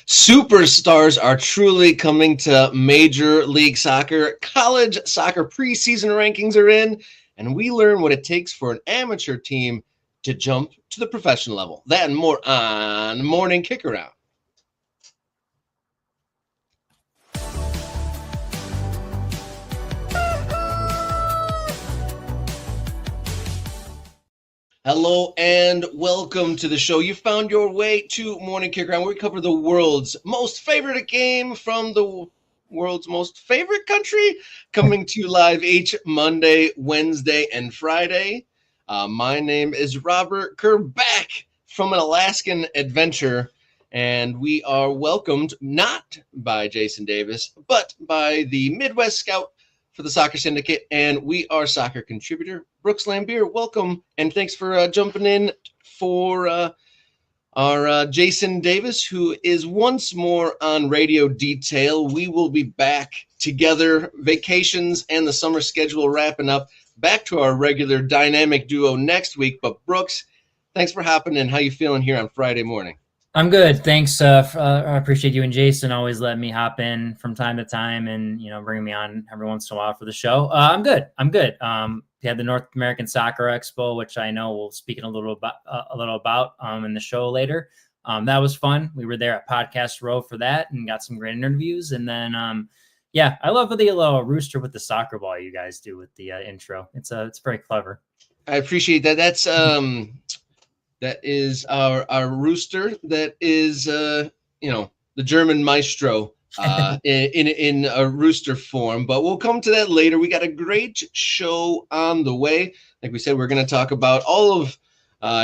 Superstars are truly coming to Major League Soccer. College soccer preseason rankings are in, and we learn what it takes for an amateur team to jump to the professional level. That and more on Morning Kick Around. Hello and welcome to the show. You found your way to Morning Kick Around, where we cover the world's most favorite game from the world's most favorite country, coming to you live each Monday, Wednesday, and Friday. My name is Robert Kerr, back from an Alaskan adventure, and we are welcomed not by Jason Davis, but by the Midwest Scout for the Soccer Syndicate, and we are soccer contributor Brooks Lambier. Welcome, and thanks for jumping in for our Jason Davis, who is once more on radio detail. We will be back together, vacations and the summer schedule wrapping up, back to our regular dynamic duo next week. But Brooks, thanks for hopping in. How you feeling here on Friday morning? I'm good. Thanks. I appreciate you and Jason always letting me hop in from time to time and, bringing me on every once in a while for the show. I'm good. We had the North American Soccer Expo, which I know we'll speak a little about in the show later. That was fun. We were there at Podcast Row for that and got some great interviews. And then, I love the little rooster with the soccer ball you guys do with the intro. It's very clever. I appreciate that. That is our rooster. That is, the German maestro in a rooster form. But we'll come to that later. We got a great show on the way. Like we said, we're going to talk about all of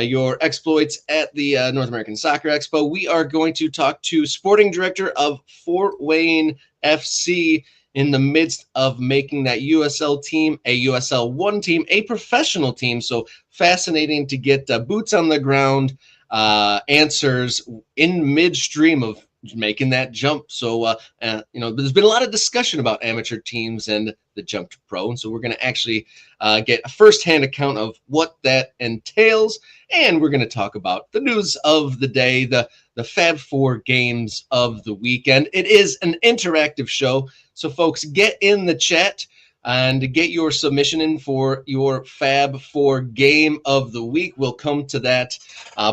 your exploits at the North American Soccer Expo. We are going to talk to sporting director of Fort Wayne FC in the midst of making that USL team, a USL 1 team, a professional team. So fascinating to get boots on the ground answers in midstream of making that jump. So, there's been a lot of discussion about amateur teams and the jump to pro. And so we're going to actually get a firsthand account of what that entails. And we're going to talk about the news of the day, the Fab Four games of the weekend. It is an interactive show. So, folks, get in the chat and get your submission in for your Fab Four game of the week. We'll come to that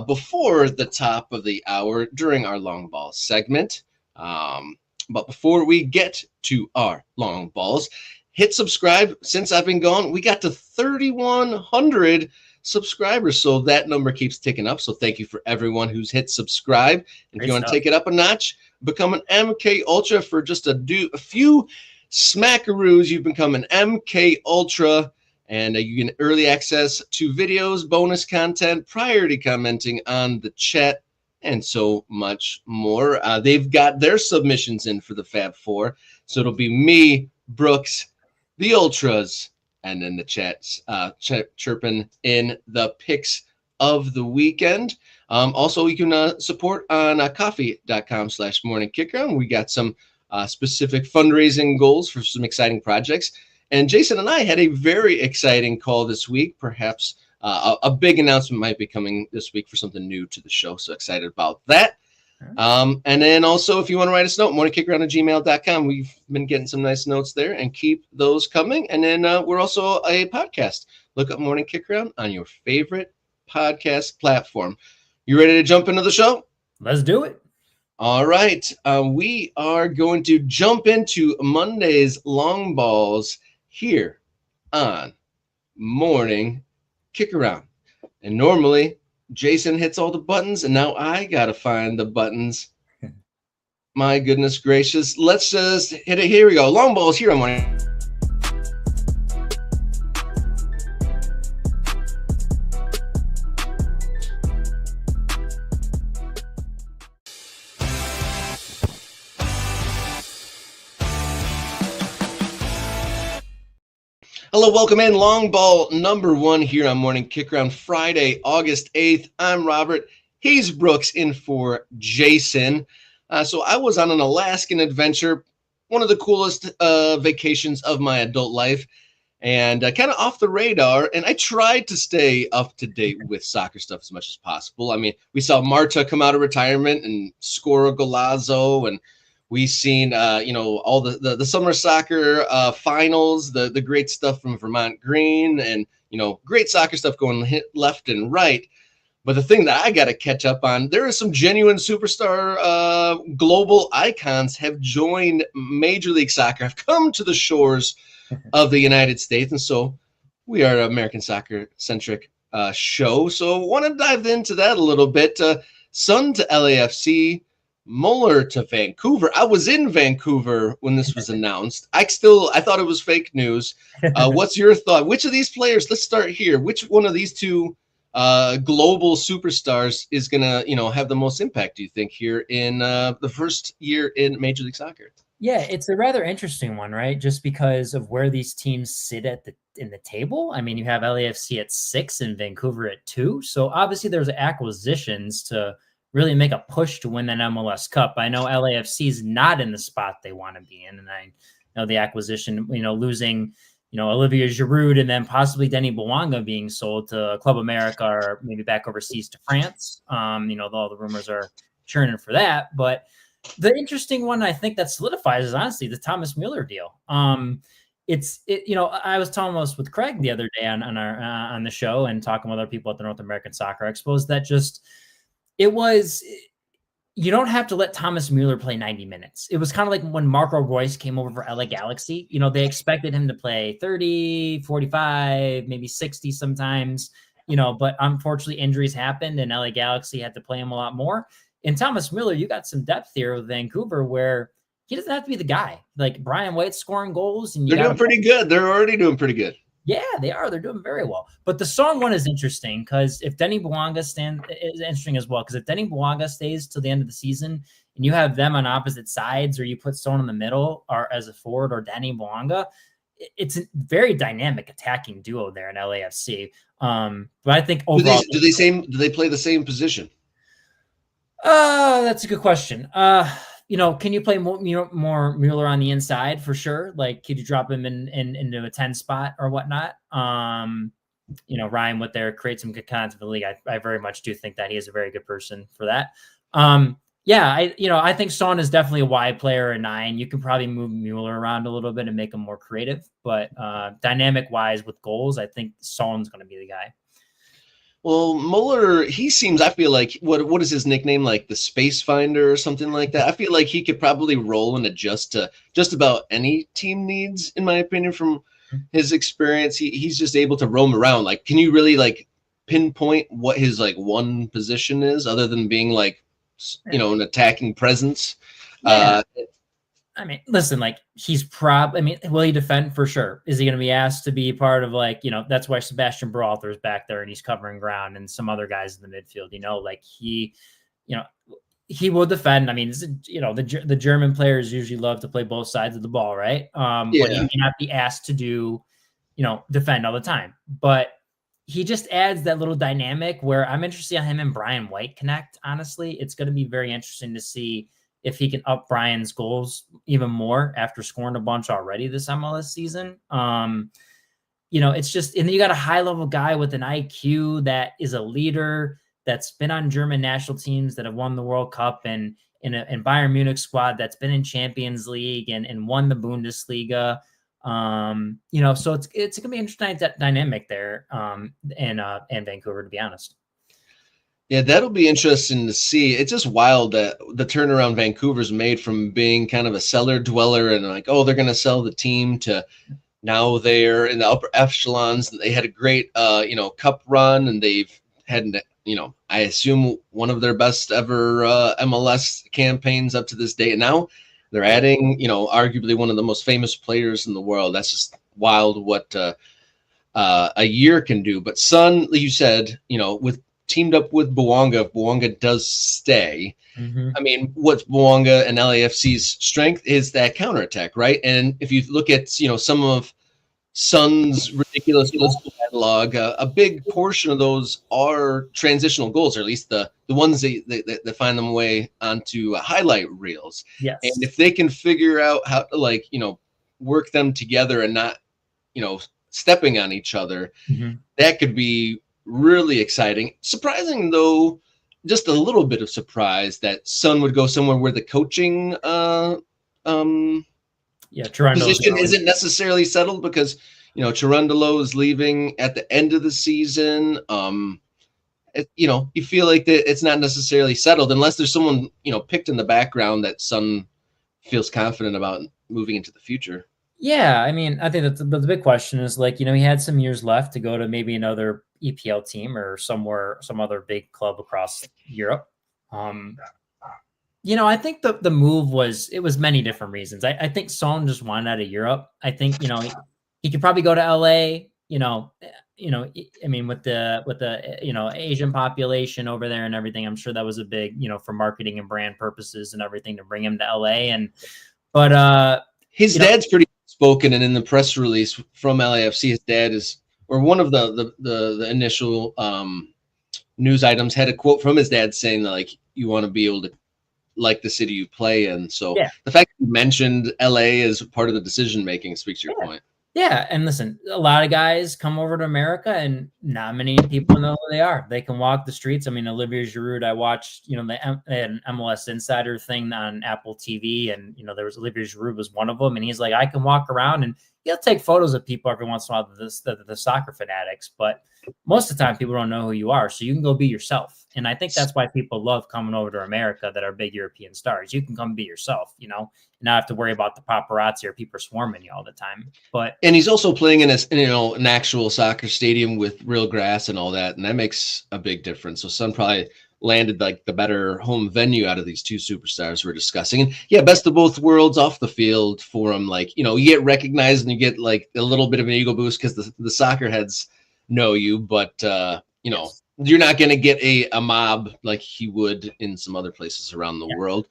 before the top of the hour during our long ball segment. But before we get to our long balls, hit subscribe. Since I've been gone, we got to 3,100 subscribers, so that number keeps ticking up. So thank you for everyone who's hit subscribe. And if you want to take it up a notch, become an MK Ultra for just a few smackaroos. You've become an MK Ultra, and you get early access to videos, bonus content, priority commenting on the chat, and so much more. They've got their submissions in for the Fab Four, so it'll be me, Brooks, the Ultras, and then the chats chirping in the picks of the weekend. Also, you can support on coffee.com/morningkickaround. We got some specific fundraising goals for some exciting projects. And Jason and I had a very exciting call this week. Perhaps a big announcement might be coming this week for something new to the show. So excited about that. And then also, if you want to write us a note, morningkickaround@gmail.com. We've been getting some nice notes there, and keep those coming. And then we're also a podcast. Look up Morning Kick Around on your favorite podcast platform. You ready to jump into the show? Let's do it. All right. We are going to jump into Monday's long balls here on Morning Kick Around. And normally, Jason hits all the buttons, and now I got to find the buttons. My goodness gracious. Let's just hit it. Here we go. Long balls here on Morning. Hello, welcome in. Long ball number 1 here on Morning Kick Around, Friday, August 8th. I'm Robert. He's Brooks, in for Jason. So I was on an Alaskan adventure, one of the coolest vacations of my adult life. and kind of off the radar. And I tried to stay up to date with soccer stuff as much as possible. I mean, we saw Marta come out of retirement and score a golazo, and we seen all the summer soccer finals, the great stuff from Vermont Green, and great soccer stuff going left and right. But the thing that I got to catch up on, there are some genuine superstar global icons have joined Major League Soccer, have come to the shores of the United States. And so we are an American soccer centric show. So I want to dive into that a little bit. Sun to LAFC, Muller to Vancouver. I was in Vancouver when this was announced. I thought it was fake news. What's your thought? Which of these players, let's start here. Which one of these two global superstars is going to, have the most impact, do you think, here in the first year in Major League Soccer? Yeah, it's a rather interesting one, right? Just because of where these teams sit in the table. I mean, you have LAFC at 6 and Vancouver at 2. So obviously there's acquisitions to really make a push to win an MLS Cup. I know LAFC is not in the spot they want to be in. And I know the acquisition, losing, Olivier Giroud and then possibly Denny Bouanga being sold to Club America or maybe back overseas to France. All the rumors are churning for that. But the interesting one I think that solidifies is honestly the Thomas Mueller deal. I was telling this with Craig the other day on the show and talking with other people at the North American Soccer Expos that you don't have to let Thomas Mueller play 90 minutes. It was kind of like when Marco Royce came over for LA Galaxy. They expected him to play 30, 45, maybe 60 sometimes, but unfortunately injuries happened and LA Galaxy had to play him a lot more. In Thomas Mueller, you got some depth here with Vancouver where he doesn't have to be the guy. Like Brian White's scoring goals. And they're doing pretty good. They're already doing pretty good. Yeah, they are. They're doing very well. But the Son one is interesting because if Denny Bouanga is interesting as well, because if Denny Bouanga stays till the end of the season and you have them on opposite sides or you put Son in the middle or as a forward or Denny Bouanga, it's a very dynamic attacking duo there in LAFC. But I think overall... Do they play the same position? That's a good question. Can you play more Mueller on the inside for sure? Like, could you drop him into a 10 spot or whatnot? Ryan with there, create some good content for the league. I very much do think that he is a very good person for that. I think Son is definitely a wide player at 9. You can probably move Mueller around a little bit and make him more creative, but dynamic wise with goals, I think Son's going to be the guy. Well, Mueller, he seems, I feel like, what is his nickname, like the Space Finder or something like that? I feel like he could probably roll and adjust to just about any team needs, in my opinion, from his experience. He's just able to roam around. Like, can you really, like, pinpoint what his, like, one position is other than being, like, an attacking presence? Yeah. I mean, listen, like will he defend for sure? Is he going to be asked to be part of that's why Sebastian Berhalter is back there and he's covering ground and some other guys in the midfield, he will defend. I mean, the German players usually love to play both sides of the ball, right? But he may not be asked to do, defend all the time, but he just adds that little dynamic where I'm interested in him and Brian White connect. Honestly, it's going to be very interesting to see if he can up Brian's goals even more after scoring a bunch already this MLS season. It's just, and then you got a high level guy with an IQ that is a leader that's been on German national teams that have won the World Cup and in Bayern Munich squad that's been in Champions League and won the Bundesliga. So it's gonna be interesting dynamic there in Vancouver, to be honest. Yeah, that'll be interesting to see. It's just wild that the turnaround Vancouver's made from being kind of a cellar dweller and like, oh, they're going to sell the team to now they're in the upper echelons. They had a great, cup run and they've had, I assume one of their best ever MLS campaigns up to this day. And now they're adding, arguably one of the most famous players in the world. That's just wild what a year can do. But Son, you said, with teamed up with Bouanga, if Bouanga does stay. Mm-hmm. I mean, what's Bouanga and LAFC's strength is that counterattack, right? And if you look at, some of Son's ridiculous goal catalog, a big portion of those are transitional goals, or at least the ones that find them way onto highlight reels. Yes. And if they can figure out how to work them together and not, stepping on each other. Mhm. That could be really exciting. Surprising though, just a little bit of surprise that Sun would go somewhere where the coaching Yeah, Toronto's position going. isn't necessarily settled, because Cherundolo is leaving at the end of the season. You feel like that it's not necessarily settled unless there's someone picked in the background that Sun feels confident about moving into the future. Yeah, I mean, I think that the big question is like, he had some years left to go to maybe another EPL team or somewhere, some other big club across Europe. I think the move was many different reasons. I think Son just wanted out of Europe. I think he could probably go to LA. I mean, with the Asian population over there and everything, I'm sure that was a big for marketing and brand purposes and everything to bring him to LA. But his dad's pretty spoken, and in the press release from LAFC, his dad is, or one of the initial news items had a quote from his dad saying that, like, you want to be able to like the city you play in. So yeah. The fact that you mentioned LA as part of the decision making speaks to your point. Yeah, and listen, a lot of guys come over to America, and not many people know who they are. They can walk the streets. I mean, Olivier Giroud, I watched, they had an MLS Insider thing on Apple TV, and there was Olivier Giroud was one of them, and he's like, I can walk around, and he'll take photos of people every once in a while, the soccer fanatics, but most of the time people don't know who you are, so you can go be yourself. And I think that's why people love coming over to America that are big European stars. You can come be yourself, not have to worry about the paparazzi or people swarming you all the time. And he's also playing in an actual soccer stadium with real grass and all that, and that makes a big difference. So Sun probably landed like the better home venue out of these two superstars we're discussing. And yeah, best of both worlds off the field for him. Like, you get recognized and you get like a little bit of an ego boost because the soccer heads know you, but yes, you're not going to get a mob like he would in some other places around the world.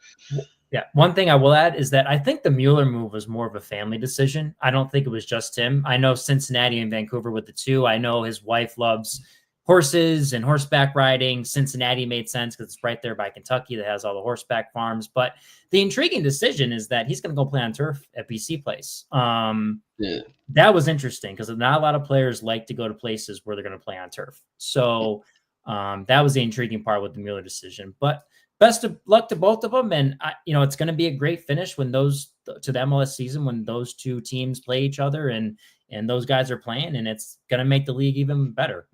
Yeah. One thing I will add is that I think the Mueller move was more of a family decision. I don't think it was just him. I know Cincinnati and Vancouver with the two. I know his wife loves horses and horseback riding. Cincinnati made sense because it's right there by Kentucky that has all the horseback farms. But the intriguing decision is that he's going to go play on turf at BC Place. Yeah. That was interesting because not a lot of players like to go to places where they're going to play on turf. So that was the intriguing part with the Mueller decision. But best of luck to both of them. And, it's going to be a great finish when to the MLS season, when those two teams play each other and those guys are playing, and it's going to make the league even better,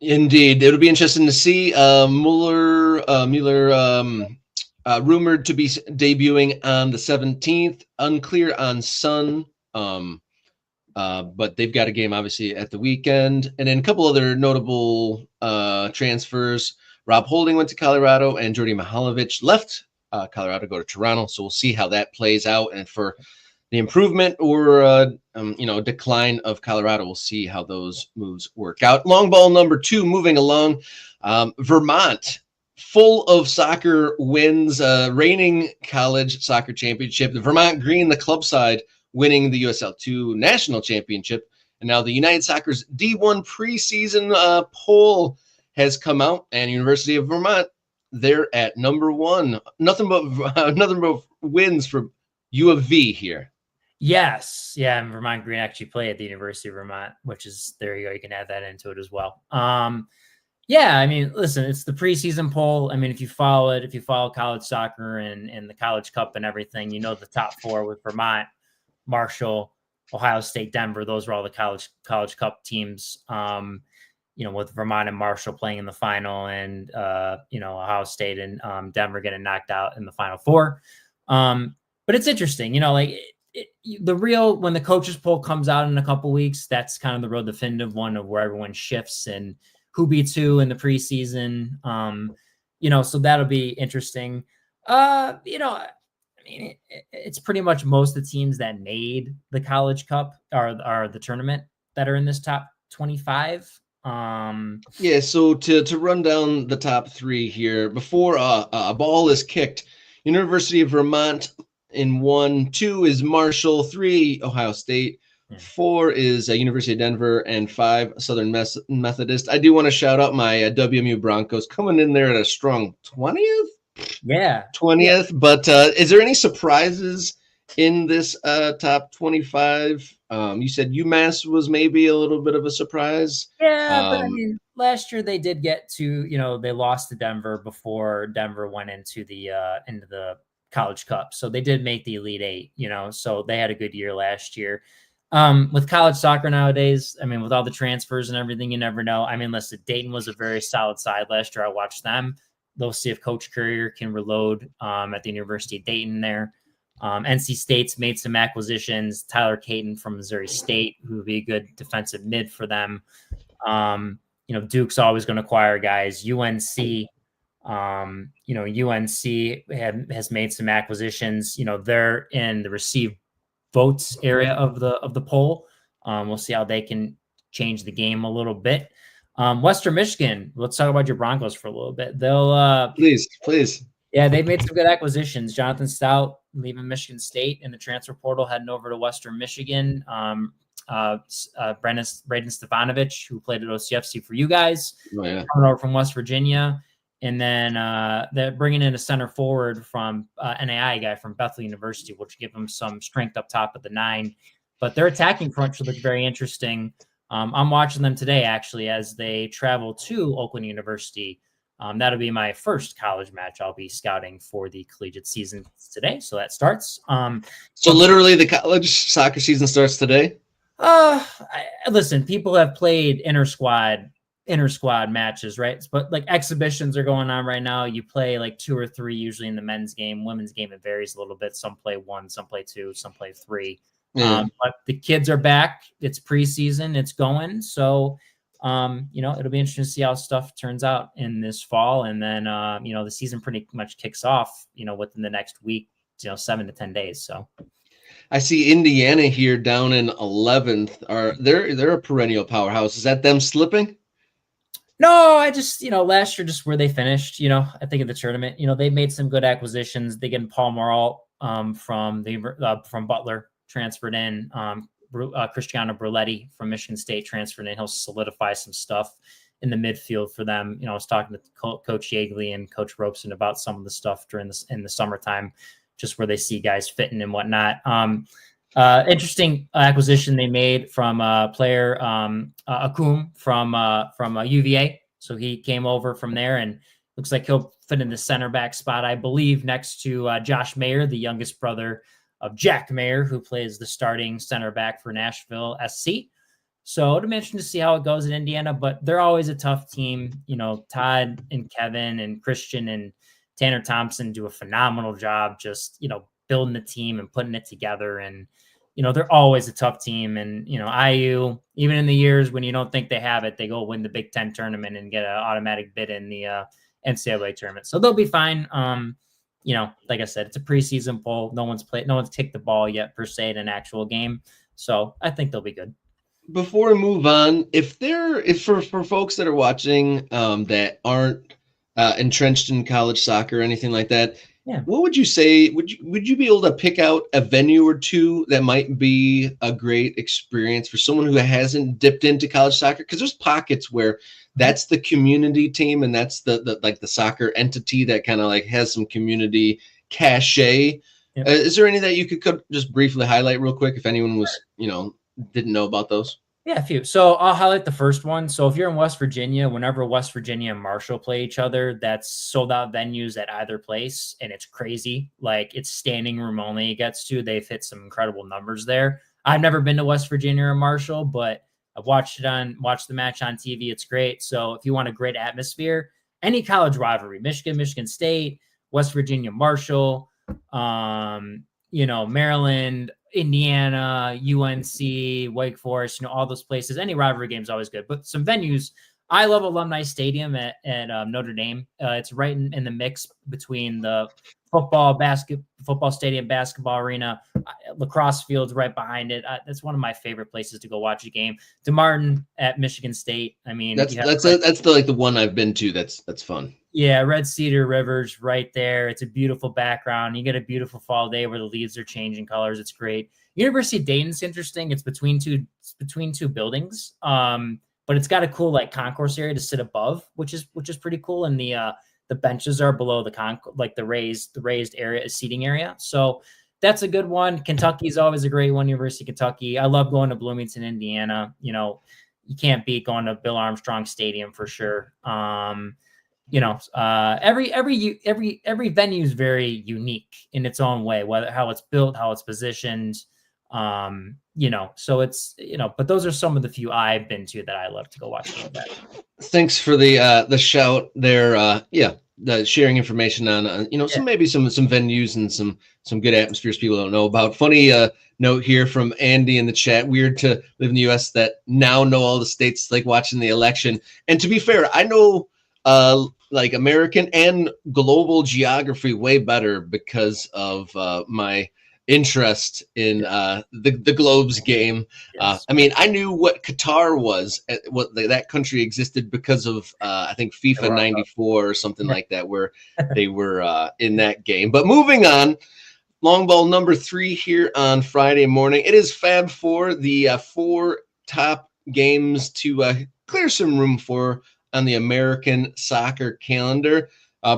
Indeed. It'll be interesting to see. Mueller rumored to be debuting on the 17th, unclear on Sun. But they've got a game obviously at the weekend, and then a couple other notable transfers. Rob Holding went to Colorado, and Jordi Mihalovic left Colorado to go to Toronto. So we'll see how that plays out. And for the improvement or decline of Colorado, we'll see how those moves work out. Long ball number 2, moving along. Vermont, full of soccer wins, reigning college soccer championship. The Vermont Green, the club side, winning the USL2 national championship. And now the United Soccer's D1 preseason poll has come out, and University of Vermont, they're at number 1. Nothing but wins for U of V here. Yes. Yeah. And Vermont Green actually play at the University of Vermont, which is, there you go. You can add that into it as well. Yeah. I mean, listen, it's the preseason poll. I mean, if you follow college soccer and the College Cup and everything, the top 4 with Vermont, Marshall, Ohio State, Denver. Those were all the college Cup teams. With Vermont and Marshall playing in the final, and Ohio State and Denver getting knocked out in the Final Four. But it's interesting, when the coaches poll comes out in a couple weeks, that's kind of the real definitive one of where everyone shifts and who beats who in the preseason. So that'll be interesting. I mean, it's pretty much most of the teams that made the College Cup are the tournament that are in this top 25. Yeah, so to run down the top 3 here before a ball is kicked: University of Vermont in 1, 2 is Marshall, 3 Ohio State, 4 is University of Denver, and 5 Southern Methodist. I do want to shout out my WMU Broncos coming in there at a strong 20th. Yeah, 20th. But is there any surprises in this top 25. You said UMass was maybe a little bit of a surprise. Yeah, but I mean, last year they did get to, they lost to Denver before Denver went into the College Cup. So they did make the Elite Eight, so they had a good year last year. With college soccer nowadays, I mean, with all the transfers and everything, you never know. I mean, listen, Dayton was a very solid side last year. I watched them. They'll see if Coach Courier can reload at the University of Dayton there. NC State's made some acquisitions. Tyler Caton from Missouri State, who would be a good defensive mid for them. Duke's always going to acquire guys. UNC has made some acquisitions. They're in the receive votes area of the poll. We'll see how they can change the game a little bit. Western Michigan. Let's talk about your Broncos for a little bit. They'll please. Yeah, they've made some good acquisitions. Jonathan Stout leaving Michigan State in the transfer portal, heading over to Western Michigan. Braden Stefanovic, who played at OCFC for you guys, coming over from West Virginia. And then they're bringing in a center forward from NAI guy from Bethel University, which give them some strength up top of the 9. But their attacking front should look very interesting. I'm watching them today, actually, as they travel to Oakland University. That'll be my first college match I'll be scouting for the collegiate season today. So that starts. So literally the college soccer season starts today? Listen, people have played inter squad matches, right? But like exhibitions are going on right now. You play like 2 or 3 usually in the men's game. Women's game, it varies a little bit. Some play 1, some play 2, some play 3. But the kids are back. It's preseason. It's going. So it'll be interesting to see how stuff turns out in this fall. And then, the season pretty much kicks off, within the next week, 7 to 10 days. So I see Indiana here down in 11th. They're a perennial powerhouse. Is that them slipping? No, I just, last year, just where they finished, I think of the tournament, they made some good acquisitions. They get Paul Morrall from Butler transferred in. Cristiano Bruletti from Michigan State transferred in. He'll solidify some stuff in the midfield for them. I was talking to Coach Yeagley and Coach Robeson about some of the stuff in the summertime, just where they see guys fitting and whatnot. Interesting acquisition they made from player Akum from UVA. So he came over from there and looks like he'll fit in the center back spot, I believe, next to Josh Mayer, the youngest brother of Jack Mayer, who plays the starting center back for Nashville SC. So it'll be interesting to see how it goes in Indiana, but they're always a tough team. Todd and Kevin and Christian and Tanner Thompson do a phenomenal job just, building the team and putting it together. And, they're always a tough team. And, IU, even in the years when you don't think they have it, they go win the Big Ten tournament and get an automatic bid in the NCAA tournament. So they'll be fine. Like I said, it's a preseason poll. No one's kicked the ball yet per se in an actual game. So I think they'll be good. Before we move on, if for folks that are watching that aren't entrenched in college soccer or anything like that, what would you say? Would you be able to pick out a venue or two that might be a great experience for someone who hasn't dipped into college soccer? Because there's pockets where that's the community team and that's the soccer entity that kind of like has some community cachet. Yep. Is there any that you could just briefly highlight real quick if anyone was didn't know about those? Yeah, a few. So I'll highlight the first one. So if you're in West Virginia, whenever West Virginia and Marshall play each other, that's sold out venues at either place. And it's crazy. Like it's standing room only it gets to. They've hit some incredible numbers there. I've never been to West Virginia or Marshall, but I've watched the match on TV. It's great. So if you want a great atmosphere, any college rivalry, Michigan, Michigan State, West Virginia, Marshall, Maryland, Indiana, UNC, Wake Forest, all those places. Any rivalry game is always good. But some venues, I love Alumni Stadium at Notre Dame. It's right in the mix between the football stadium, basketball arena, lacrosse fields right behind it. That's one of my favorite places to go watch a game. DeMartin at Michigan State. I mean, that's the one I've been to. That's fun. Yeah, Red Cedar River's right there. It's a beautiful background. You get a beautiful fall day where the leaves are changing colors. It's great. University of Dayton's interesting. It's between two buildings, but it's got a cool like concourse area to sit above, which is pretty cool. And the benches are below the raised area, seating area. So that's a good one. Kentucky's always a great one. University of Kentucky. I love going to Bloomington, Indiana. You know, you can't beat going to Bill Armstrong Stadium for sure. You know, every venue is very unique in its own way, whether how it's built, how it's positioned. You know, so it's, you know, but those are some of the few I've been to that I love to go watch games at. Thanks for the shout there. Yeah, the sharing information on you know, some venues and some good atmospheres people don't know about. Funny note here from Andy in the chat. Weird to live in the U.S. that now know all the states, like watching the election. And to be fair, I know like American and global geography way better because of my interest in the Globes game. Yes. I mean, I knew what Qatar was, what that country existed because of I think FIFA '94 or something like that, where they were in that game. But moving on, long ball number 3 here on Friday morning. It is Fab 4, the 4 top games to clear some room for on the American soccer calendar.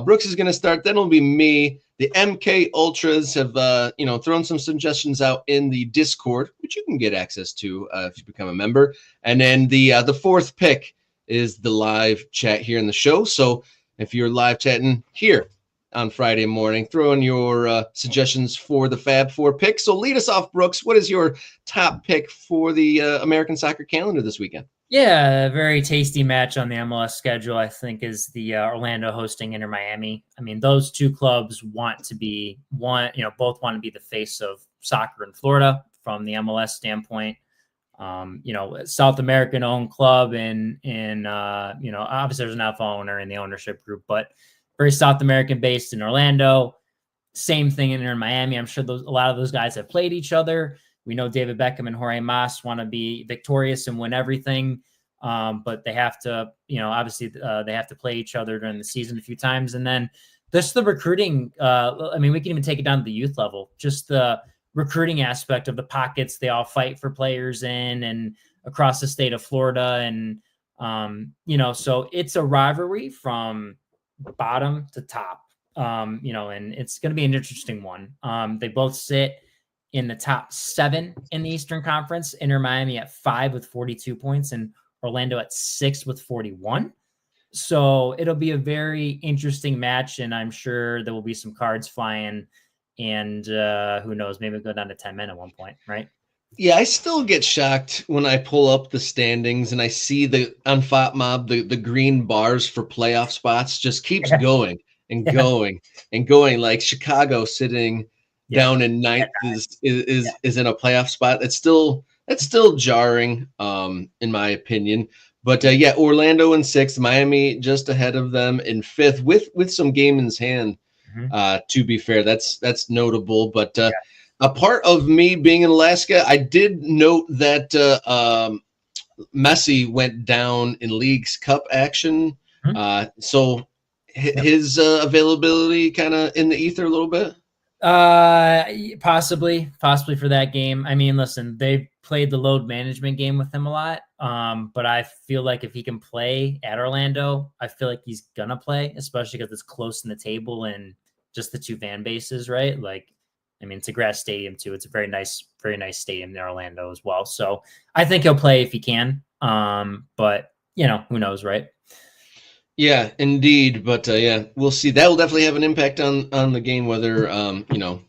Brooks is going to start. Then it'll be me. The MK Ultras have, you know, thrown some suggestions out in the Discord, which you can get access to if you become a member. And then the 4th pick is the live chat here in the show. So if you're live chatting here on Friday morning, throw in your suggestions for the Fab 4 pick. So lead us off, Brooks. What is your top pick for the American soccer calendar this weekend? Yeah, a very tasty match on the MLS schedule, I think, is the Orlando hosting Inter Miami. I mean, those two clubs want to be both want to be the face of soccer in Florida from the MLS standpoint. You know, South American owned club and you know, obviously there's an alpha owner in the ownership group, but very South American based in Orlando. Same thing in Miami. I'm sure a lot of those guys have played each other. We know David Beckham and Jorge Mas want to be victorious and win everything, but they have to, you know, obviously they have to play each other during the season a few times. And then just the recruiting. I mean, we can even take it down to the youth level. Just the recruiting aspect of the pockets they all fight for players in and across the state of Florida. And, you know, so it's a rivalry from bottom to top, you know, and it's going to be an interesting one. They both sit in the top 7 in the Eastern Conference. Inter Miami at 5 with 42 points and Orlando at 6 with 41. So it'll be a very interesting match, and I'm sure there will be some cards flying, and who knows, maybe go down to 10 men at one point, right? Yeah, I still get shocked when I pull up the standings and I see on FOTMob the green bars for playoff spots just keeps going and going and going. Like Chicago sitting down in 9th is in a playoff spot. That's still jarring, in my opinion. But yeah, Orlando in 6th, Miami just ahead of them in 5th with some game in hand. To be fair, that's notable. But a part of me being in Alaska, I did note that Messi went down in Leagues Cup action. So his availability kind of in the ether a little bit. Possibly for that game. I mean, listen, they played the load management game with him a lot. But I feel like if he can play at Orlando, I feel like he's gonna play, especially because it's close in the table and just the two fan bases, right? Like, I mean, it's a grass stadium too. It's a very nice stadium in Orlando as well. So I think he'll play if he can. But you know, who knows, right? Yeah, indeed. But yeah, we'll see. That will definitely have an impact on the game, whether you know,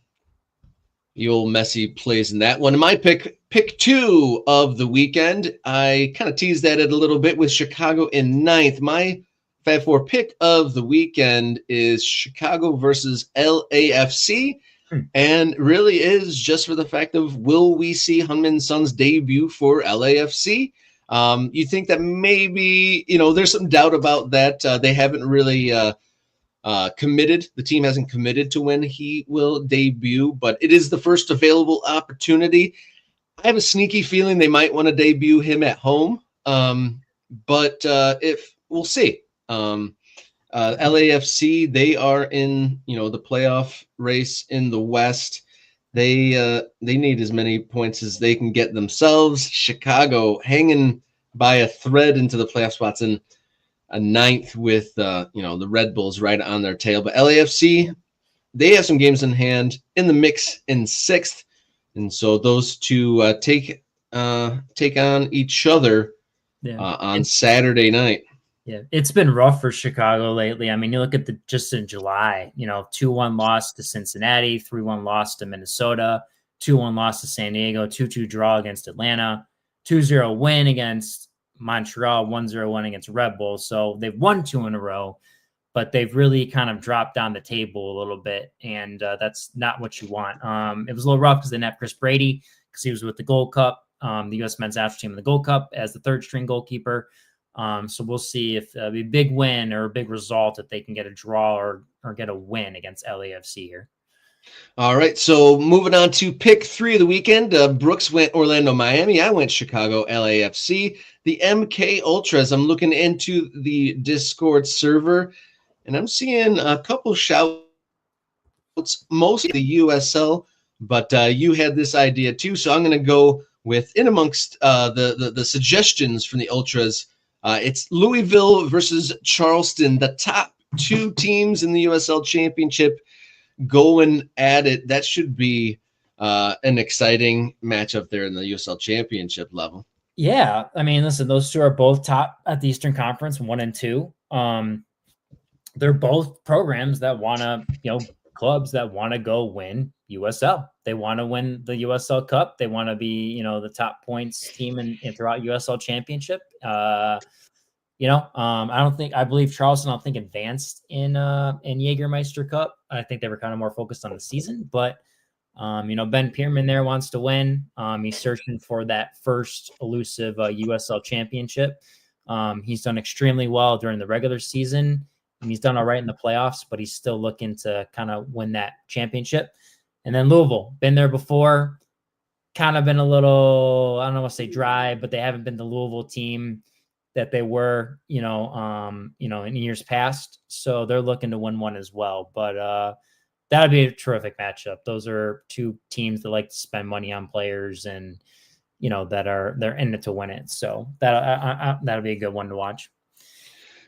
the old Messi plays in that one. My pick 2 of the weekend, I kind of teased at it a little bit with Chicago in 9th. My Fab 4 pick of the weekend is Chicago versus LAFC. And really is just for the fact of, will we see Heung-min Son's debut for LAFC? You think that maybe, you know, there's some doubt about that. They haven't really committed. The team hasn't committed to when he will debut, but it is the first available opportunity. I have a sneaky feeling they might want to debut him at home, but if we'll see. LAFC, they are in, you know, the playoff race in the West. They need as many points as they can get themselves. Chicago hanging by a thread into the playoff spots in a 9th with you know, the Red Bulls right on their tail. But LAFC, they have some games in hand in the mix in 6th. And so those two take on each other on Saturday night. Yeah, it's been rough for Chicago lately. I mean, you look at just in July, 2-1 loss to Cincinnati, 3-1 loss to Minnesota, 2-1 loss to San Diego, 2-2 draw against Atlanta, 2-0 win against Montreal, 1-0 win against Red Bull. So they've won 2 in a row, but they've really kind of dropped down the table a little bit, and that's not what you want. It was a little rough because they didn't have Chris Brady because he was with the Gold Cup, the U.S. men's national team in the Gold Cup as the third string goalkeeper. So we'll see if it'll be a big win or a big result if they can get a draw or get a win against LAFC here. All right, so moving on to pick 3 of the weekend. Brooks went Orlando, Miami. I went Chicago, LAFC. The MK Ultras, I'm looking into the Discord server, and I'm seeing a couple shouts, mostly the USL, but you had this idea too, so I'm going to go with, in amongst the suggestions from the Ultras, it's Louisville versus Charleston, the top 2 teams in the USL Championship going at it. That should be an exciting matchup there in the USL Championship level. Yeah, I mean, listen, those 2 are both top at the Eastern Conference, 1 and 2. They're both programs that want to, clubs that want to go win USL. They want to win the USL Cup. They want to be, the top points team in throughout USL Championship. I believe Charleston, advanced in Jägermeister Cup. I think they were kind of more focused on the season, but Ben Pierman there wants to win. He's searching for that first elusive USL Championship. He's done extremely well during the regular season, and he's done all right in the playoffs, but he's still looking to kind of win that championship. And then Louisville, been there before, kind of been a little, I don't want to say dry, but they haven't been the Louisville team that they were, in years past. So they're looking to win one as well. But that'd be a terrific matchup. Those are 2 teams that like to spend money on players and, they're in it to win it. So that'll be a good one to watch.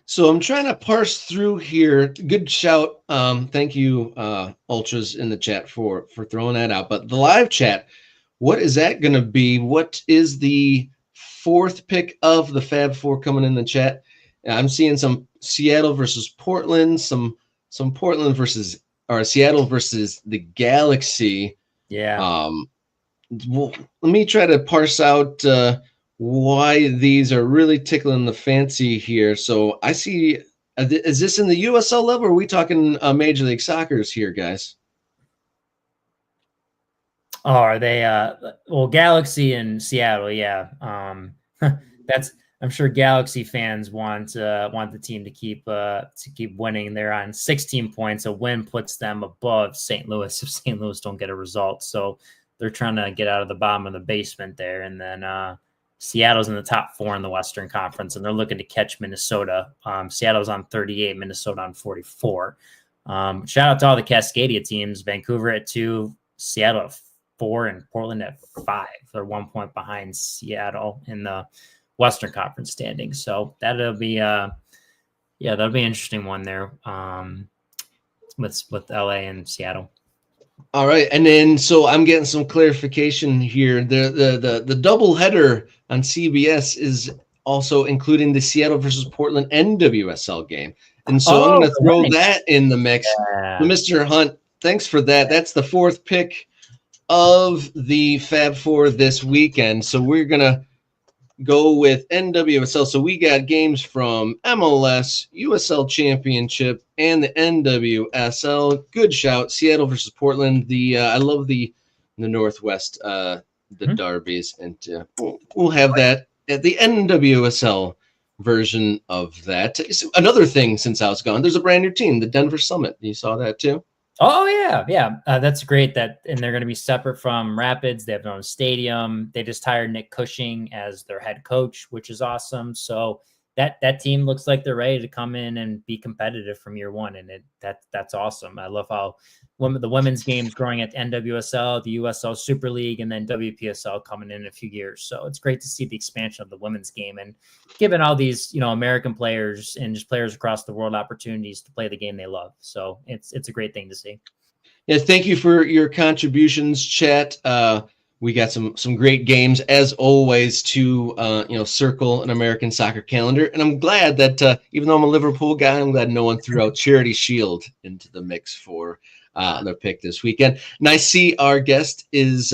So I'm trying to parse through here. Good shout. Thank you, Ultras in the chat for throwing that out. But the live chat, what is that going to be? What is the 4th pick of the Fab 4 coming in the chat? I'm seeing some Seattle versus Portland, some Portland versus, or Seattle versus the Galaxy. Yeah. Well, let me try to parse out why these are really tickling the fancy here. So I see, is this in the USL level, or are we talking Major League Soccer's here, guys? Oh, are they Galaxy and Seattle? Yeah. I'm sure Galaxy fans want the team to keep winning. They're on 16 points. A win puts them above St. Louis if St. Louis don't get a result. So they're trying to get out of the bottom of the basement there. And then Seattle's in the top 4 in the Western Conference, and they're looking to catch Minnesota. Seattle's on 38, Minnesota on 44. Shout out to all the Cascadia teams: Vancouver at 2, Seattle at 4, and Portland at 5. They're 1 point behind Seattle in the Western Conference standings. So that'll be an interesting one there with LA and Seattle. All right, and then so I'm getting some clarification here. The double header on CBS is also including the Seattle versus Portland NWSL game, and so I'm going to throw that in the mix. Yeah. So Mr. Hunt, thanks for that. That's the 4th pick of the Fab 4 this weekend. So we're gonna go with NWSL. So we got games from MLS, USL Championship, and the NWSL. Good shout. Seattle versus Portland. I love the Northwest, derbies, and we'll have that at the NWSL version of that. Another thing since I was gone, there's a brand new team, the Denver Summit. You saw that too? Oh yeah. That's great. And they're going to be separate from Rapids. They have their own stadium. They just hired Nick Cushing as their head coach, which is awesome. So that team looks like they're ready to come in and be competitive from year one. And that's awesome. I love how the women's games growing at NWSL, the USL Super League, and then WPSL coming in a few years. So it's great to see the expansion of the women's game and giving all these, American players and just players across the world opportunities to play the game they love. So it's a great thing to see. Yeah, thank you for your contributions, chat. We got some great games as always to circle an American soccer calendar, and I'm glad that even though I'm a Liverpool guy, I'm glad no one threw out Charity Shield into the mix for their pick this weekend. And I see our guest is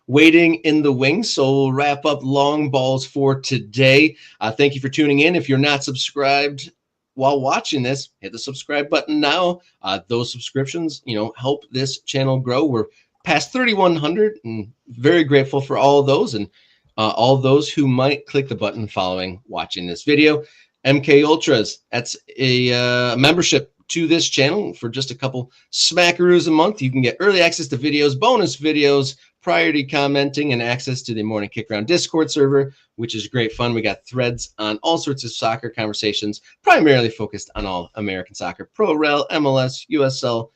waiting in the wings, so we'll wrap up long balls for today. Thank you for tuning in. If you're not subscribed while watching this, hit the subscribe button now. Those subscriptions, help this channel grow. We're past 3,100 and very grateful for all of those and all those who might click the button following watching this video. MK Ultras, that's a membership to this channel for just a couple smackaroos a month. You can get early access to videos, bonus videos, priority commenting, and access to the Morning Kick Around Discord server, which is great fun. We got threads on all sorts of soccer conversations, primarily focused on all American soccer, Pro Rel, MLS, USL,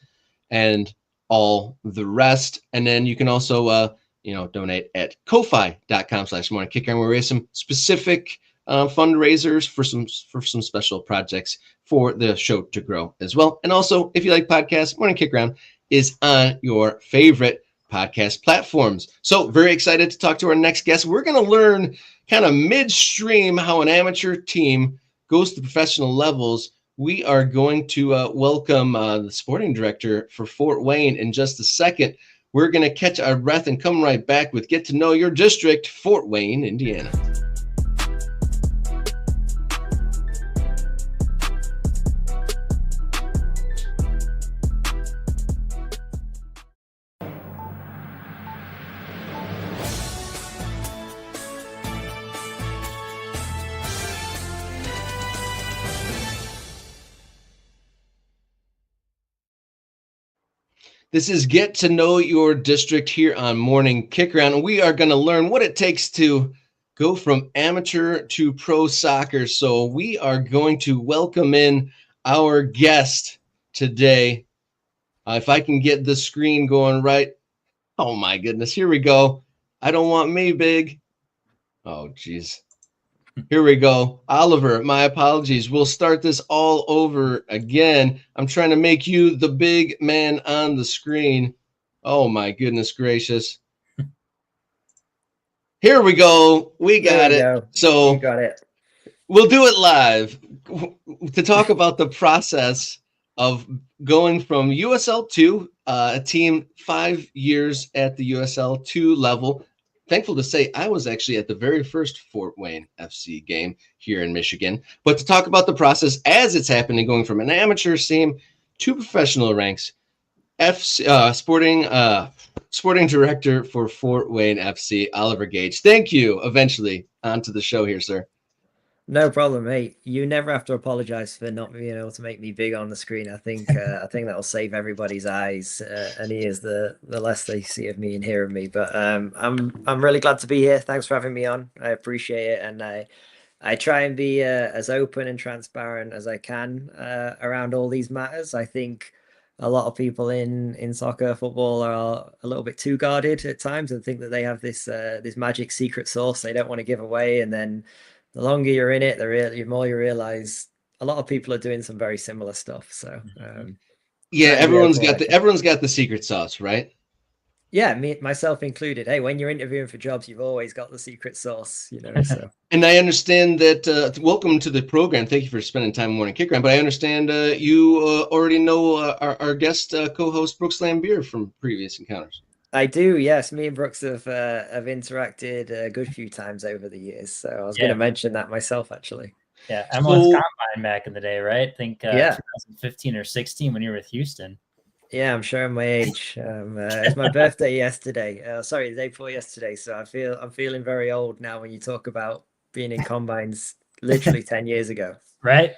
and all the rest. And then you can also, donate at ko-fi.com/morningkickaround, where we have some specific fundraisers for some special projects for the show to grow as well. And also, if you like podcasts, Morning Kick Around is on your favorite podcast platforms. So very excited to talk to our next guest. We're going to learn kind of midstream how an amateur team goes to professional levels. We are going to welcome the sporting director for Fort Wayne in just a second. We're going to catch our breath and come right back with Get to Know Your District, Fort Wayne, Indiana. This is Get to Know Your District here on Morning Kick Around, and we are going to learn what it takes to go from amateur to pro soccer. So we are going to welcome in our guest today. If I can get the screen going right. Oh my goodness, here we go. I don't want me big. Oh, geez. Here we go. Oliver, my apologies. We'll start this all over again. I'm trying to make you the big man on the screen. Oh, my goodness gracious. Here we go. We got it. So you got it. We'll do it live to talk about the process of going from USL2, a team 5 years at the USL2 level. Thankful to say I was actually at the very first Fort Wayne FC game here in Michigan. But to talk about the process as it's happening, going from an amateur team to professional ranks, sporting director for Fort Wayne FC, Oliver Gage. Thank you. Eventually onto the show here, sir. No problem, mate. You never have to apologize for not being able to make me big on the screen. I think that'll save everybody's eyes and ears the less they see of me and hear of me. But I'm really glad to be here. Thanks for having me on. I appreciate it, and I try and be as open and transparent as I can around all these matters. I think a lot of people in soccer, football are a little bit too guarded at times and think that they have this magic secret sauce they don't want to give away, and then the longer you're in it, the more you realize a lot of people are doing some very similar stuff. So, everyone's got the secret sauce, right? Yeah, myself included. Hey, when you're interviewing for jobs, you've always got the secret sauce, So. And I understand that. Welcome to the program. Thank you for spending time on Morning Kick Around. But I understand you already know our guest co-host Brooks Lambier from previous encounters. I do, yes. Me and Brooks have interacted a good few times over the years. So I was going to mention that myself, actually. Yeah, MLS Combine back in the day, right? I think 2015 or 16 when you were with Houston. Yeah, I'm showing my age. It's my birthday yesterday. The day before yesterday. So I'm feeling very old now when you talk about being in combines literally 10 years ago. Right.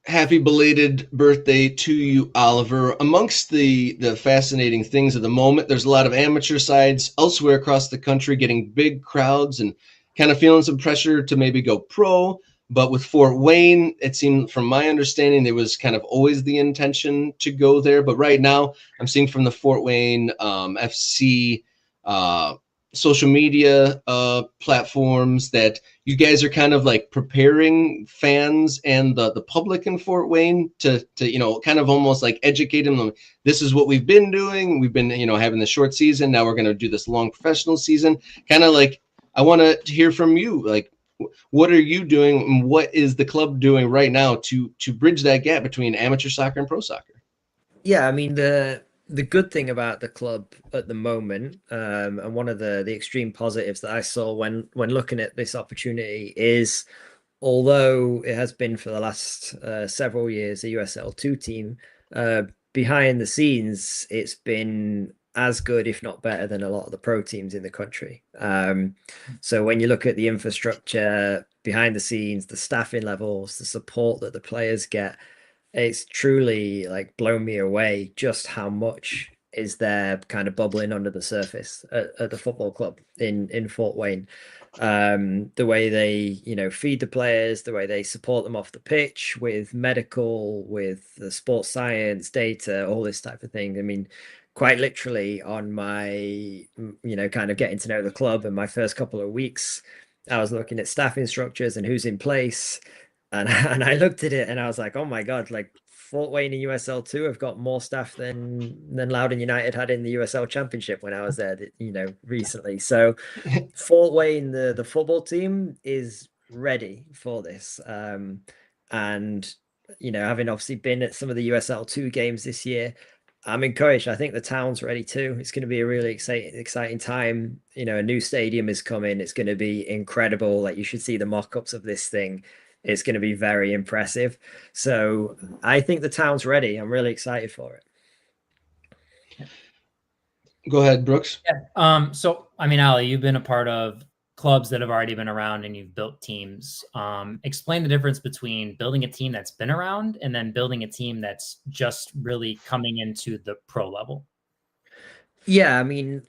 Happy belated birthday to you, Oliver. Amongst the fascinating things of the moment, there's a lot of amateur sides elsewhere across the country getting big crowds and kind of feeling some pressure to maybe go pro. But with Fort Wayne, it seemed, from my understanding, there was kind of always the intention to go there. But right now, I'm seeing from the Fort Wayne FC social media platforms that you guys are kind of like preparing fans and the public in Fort Wayne to kind of almost like educate them. This is what we've been doing. We've been having the short season. Now we're going to do this long professional season. Kind of like, I want to hear from you. Like, what are you doing, and what is the club doing right now to bridge that gap between amateur soccer and pro soccer? Yeah, I mean the good thing about the club at the moment, and one of the extreme positives that I saw when looking at this opportunity is, although it has been for the last several years a USL2 team, behind the scenes it's been as good, if not better, than a lot of the pro teams in the country. So when you look at the infrastructure behind the scenes, the staffing levels, the support that the players get, it's truly like blown me away just how much is there kind of bubbling under the surface at the football club in Fort Wayne. The way they, feed the players, the way they support them off the pitch with medical, with the sports science, data, all this type of thing. I mean, quite literally on my, kind of getting to know the club in my first couple of weeks, I was looking at staffing structures and who's in place. And I looked at it and I was like, oh my God, like Fort Wayne and USL2 have got more staff than Loudoun United had in the USL Championship when I was there, recently. So Fort Wayne, the football team is ready for this. And having obviously been at some of the USL2 games this year, I'm encouraged. I think the town's ready too. It's going to be a really exciting time. A new stadium is coming. It's going to be incredible. Like, you should see the mock-ups of this thing. It's going to be very impressive. So I think the town's ready. I'm really excited for it. Go ahead, Brooks. Yeah. So, I mean, Ali, you've been a part of clubs that have already been around and you've built teams. Explain the difference between building a team that's been around and then building a team that's just really coming into the pro level. Yeah, I mean,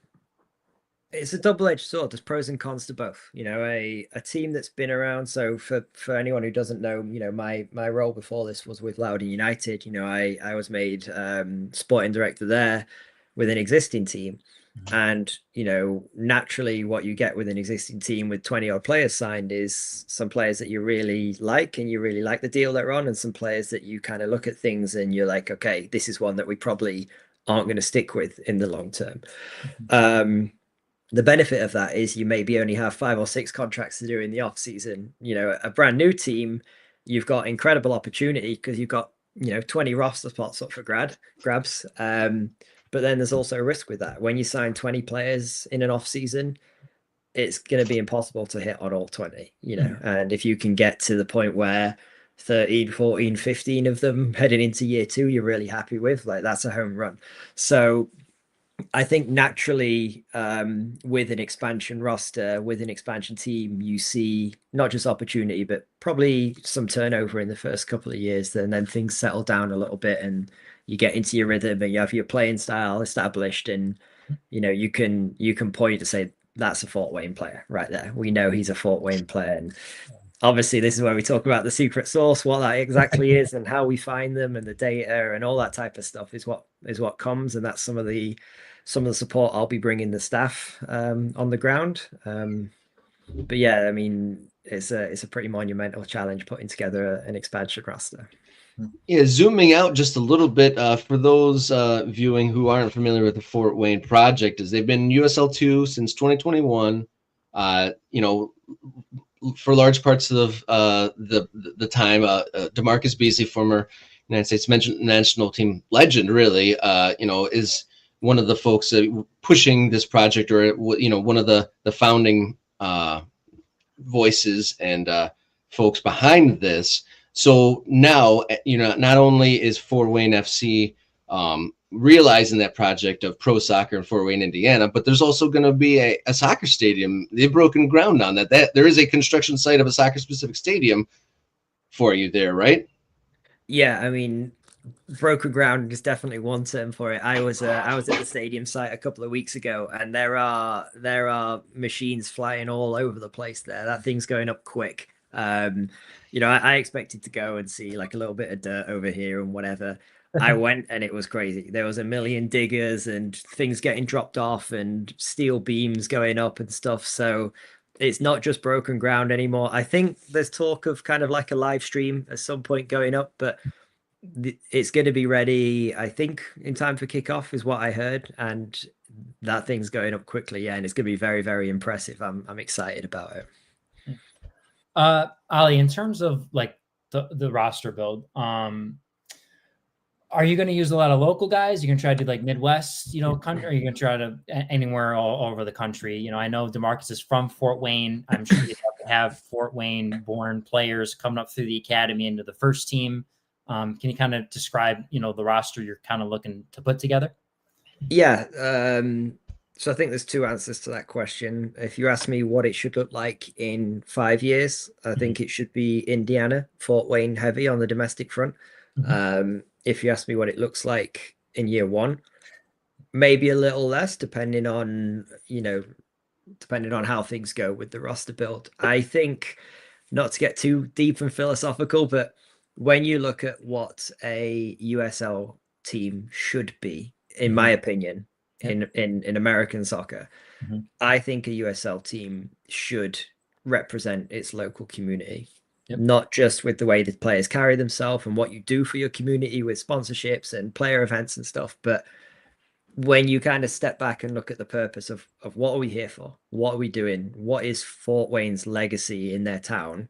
it's a double-edged sword. There's pros and cons to both. A team that's been around. So for anyone who doesn't know, my role before this was with Loudoun United. I was made sporting director there with an existing team. And, naturally what you get with an existing team with 20 odd players signed is some players that you really like and you really like the deal they're on, and some players that you kind of look at things and you're like, okay, this is one that we probably aren't going to stick with in the long term. The benefit of that is you maybe only have 5 or 6 contracts to do in the off season. A brand new team, you've got incredible opportunity because you've got 20 roster spots up for grabs. But then there's also a risk with that. When you sign 20 players in an off season, it's going to be impossible to hit on all 20. And if you can get to the point where 13, 14, 15 of them heading into year 2, you're really happy with, like, that's a home run. So I think naturally, with an expansion roster, with an expansion team, you see not just opportunity, but probably some turnover in the first couple of years. And then things settle down a little bit and you get into your rhythm and you have your playing style established. And, you can point to say, that's a Fort Wayne player right there. We know he's a Fort Wayne player. And obviously this is where we talk about the secret sauce, what that exactly is and how we find them, and the data and all that type of stuff is what comes. And that's some of the support I'll be bringing the staff on the ground. But yeah, I mean, it's a pretty monumental challenge putting together an expansion roster. Yeah, zooming out just a little bit for those viewing who aren't familiar with the Fort Wayne project, is they've been USL2 since 2021. For large parts of the time, DeMarcus Beasley, former United States national team legend, really, is one of the folks pushing this project, or one of the founding voices and folks behind this. So now, not only is Fort Wayne FC realizing that project of pro soccer in Fort Wayne, Indiana, but there's also going to be a soccer stadium. They've broken ground on that. There is a construction site of a soccer specific stadium for you there, right? Yeah, I mean, broken ground is definitely one term for it. I was at the stadium site a couple of weeks ago, and there are machines flying all over the place there. That thing's going up quick. I expected to go and see like a little bit of dirt over here and whatever. I went and it was crazy. There was a million diggers and things getting dropped off and steel beams going up and stuff. So it's not just broken ground anymore. I think there's talk of kind of like a live stream at some point going up, but it's going to be ready, I think, in time for kickoff is what I heard. And that thing's going up quickly. Yeah. And it's going to be very, very impressive. I'm excited about it. Ali, in terms of like the roster build, are you going to use a lot of local guys? You can try to do like Midwest, country, or you can try to anywhere all over the country. I know DeMarcus is from Fort Wayne. I'm sure you'd have to have Fort Wayne born players coming up through the academy into the first team. Can you kind of describe, the roster you're kind of looking to put together? Yeah. So I think there's two answers to that question. If you ask me what it should look like in 5 years, I think it should be Indiana, Fort Wayne heavy on the domestic front. If you ask me what it looks like in year one, maybe a little less, depending on how things go with the roster build. I think, not to get too deep and philosophical, but when you look at what a USL team should be, in my opinion, in American soccer, I think a USL team should represent its local community. Not just with the way the players carry themselves and what you do for your community with sponsorships and player events and stuff, but when you kind of step back and look at the purpose of what are we here for? What are we doing? What is Fort Wayne's legacy in their town?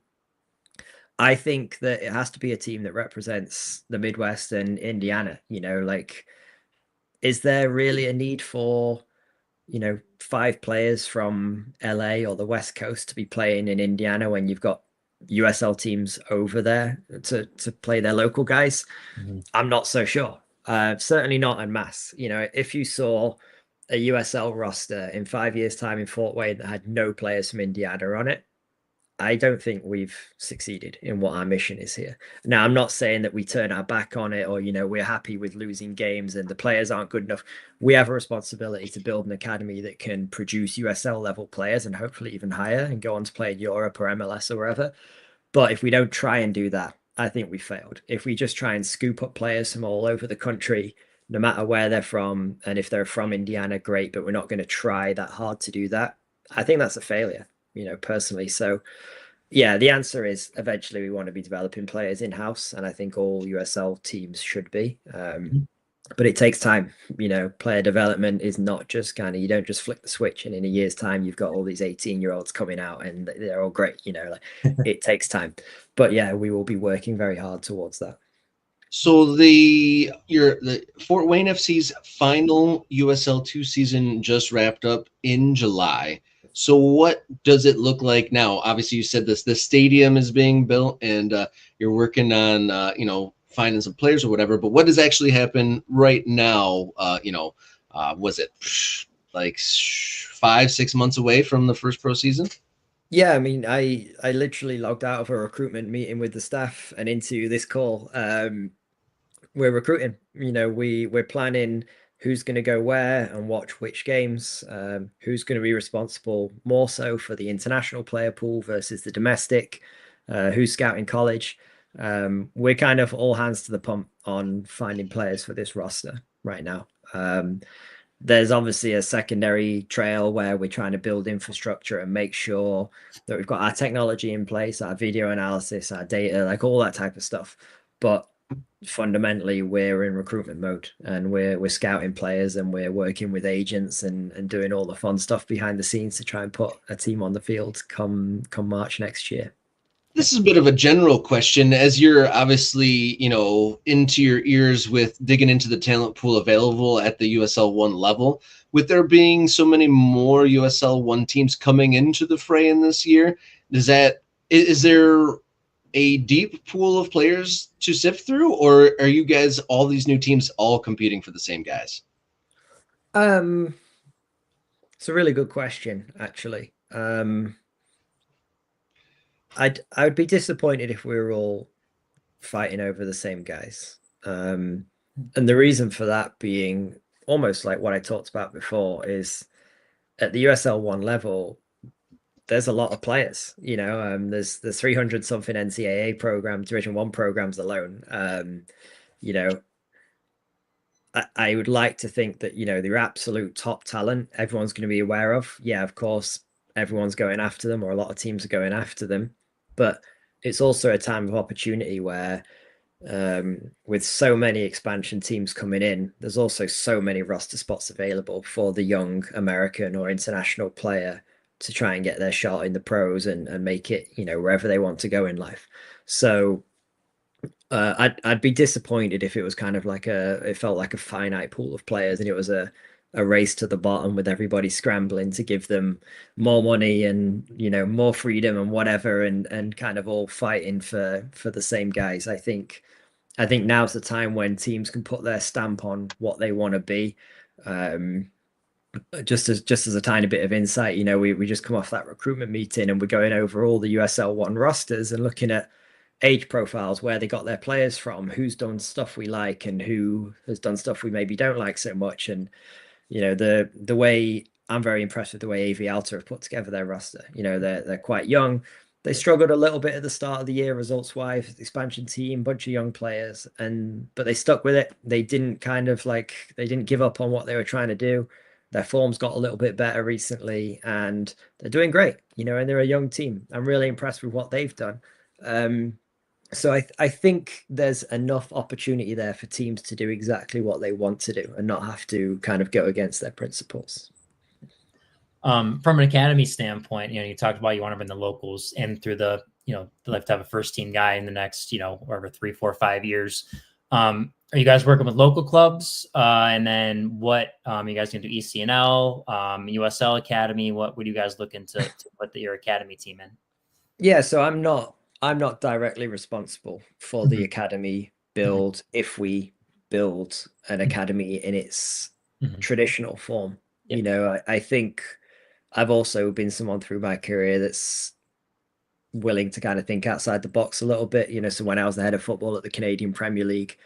I think that it has to be a team that represents the Midwest and Indiana. Like, is there really a need for 5 players from LA or the West Coast to be playing in Indiana when you've got USL teams over there to play their local guys? I'm not so sure. Certainly not en masse. If you saw a USL roster in 5 years' time in Fort Wayne that had no players from Indiana on it, I don't think we've succeeded in what our mission is here. Now, I'm not saying that we turn our back on it or, we're happy with losing games and the players aren't good enough. We have a responsibility to build an academy that can produce USL level players and hopefully even higher and go on to play in Europe or MLS or wherever. But if we don't try and do that, I think we failed. If we just try and scoop up players from all over the country, no matter where they're from, and if they're from Indiana, great, but we're not going to try that hard to do that, I think that's a failure, personally. So yeah, the answer is eventually we want to be developing players in-house, and I think all USL teams should be. But it takes time. Player development is not just kind of, you don't just flick the switch and in a year's time you've got all these 18-year-olds coming out and they're all great. It takes time. But yeah, we will be working very hard towards that. So the Fort Wayne FC's final USL 2 season just wrapped up in July. So what does it look like now? Obviously, you said the stadium is being built, and you're working on finding some players or whatever. But what does actually happen right now? Was it like 5-6 months away from the first pro season? Yeah, I mean, I literally logged out of a recruitment meeting with the staff and into this call. We're recruiting. We're planning who's going to go where and watch which games, who's going to be responsible more so for the international player pool versus the domestic, who's scouting college. We're kind of all hands to the pump on finding players for this roster right now. There's obviously a secondary trail where we're trying to build infrastructure and make sure that we've got our technology in place, our video analysis, our data, like all that type of stuff. But fundamentally, we're in recruitment mode and we're scouting players and we're working with agents and doing all the fun stuff behind the scenes to try and put a team on the field come March next year. This is a bit of a general question, as you're obviously, into your ears with digging into the talent pool available at the USL 1 level. With there being so many more USL 1 teams coming into the fray in this year, is there a deep pool of players to sift through, or are you guys, all these new teams, all competing for the same guys? It's a really good question, actually. I would be disappointed if we were all fighting over the same guys. And the reason for that being almost like what I talked about before is at the USL 1 level, there's a lot of players, there's 300 something NCAA programs, Division 1 programs alone. I would like to think that, the absolute top talent, everyone's going to be aware of. Yeah, of course, everyone's going after them, or a lot of teams are going after them. But it's also a time of opportunity where, with so many expansion teams coming in, there's also so many roster spots available for the young American or international player to try and get their shot in the pros and make it, wherever they want to go in life. So I'd be disappointed if it was kind of like it felt like a finite pool of players and it was a race to the bottom with everybody scrambling to give them more money and more freedom and whatever, and kind of all fighting for the same guys. I think now's the time when teams can put their stamp on what they want to be. Just as a tiny bit of insight, we just come off that recruitment meeting and we're going over all the USL1 rosters and looking at age profiles, where they got their players from, who's done stuff we like and who has done stuff we maybe don't like so much. And the way I'm very impressed with the way AV Alta have put together their roster. They're quite young. They struggled a little bit at the start of the year results wise, expansion team, bunch of young players, but they stuck with it. They didn't they didn't give up on what they were trying to do. Their form's got a little bit better recently and they're doing great, and they're a young team. I'm really impressed with what they've done. So I think there's enough opportunity there for teams to do exactly what they want to do and not have to kind of go against their principles. From an academy standpoint, you talked about you want to bring the locals in through they like to have a first team guy in the next, whatever, 3, 4, 5 years. Are you guys working with local clubs? And then what you guys can do ECNL, USL Academy? What would you guys looking to put your academy team in? Yeah, so I'm not directly responsible for the academy build if we build an academy in its traditional form. Yep. I think I've also been someone through my career that's willing to kind of think outside the box a little bit. So when I was the head of football at the Canadian Premier League,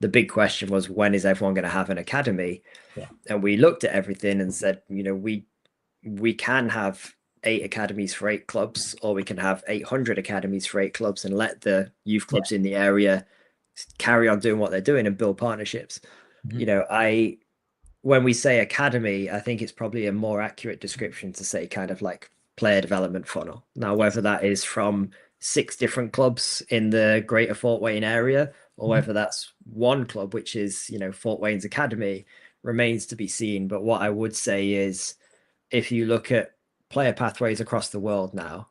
the big question was, when is everyone going to have an academy? Yeah. And we looked at everything and said, we can have 8 academies for 8 clubs, or we can have 800 academies for 8 clubs and let the youth clubs in the area carry on doing what they're doing and build partnerships. When we say academy, I think it's probably a more accurate description to say kind of like player development funnel. Now, whether that is from 6 different clubs in the greater Fort Wayne area, or whether that's one club, which is, Fort Wayne's academy, remains to be seen. But what I would say is, if you look at player pathways across the world now,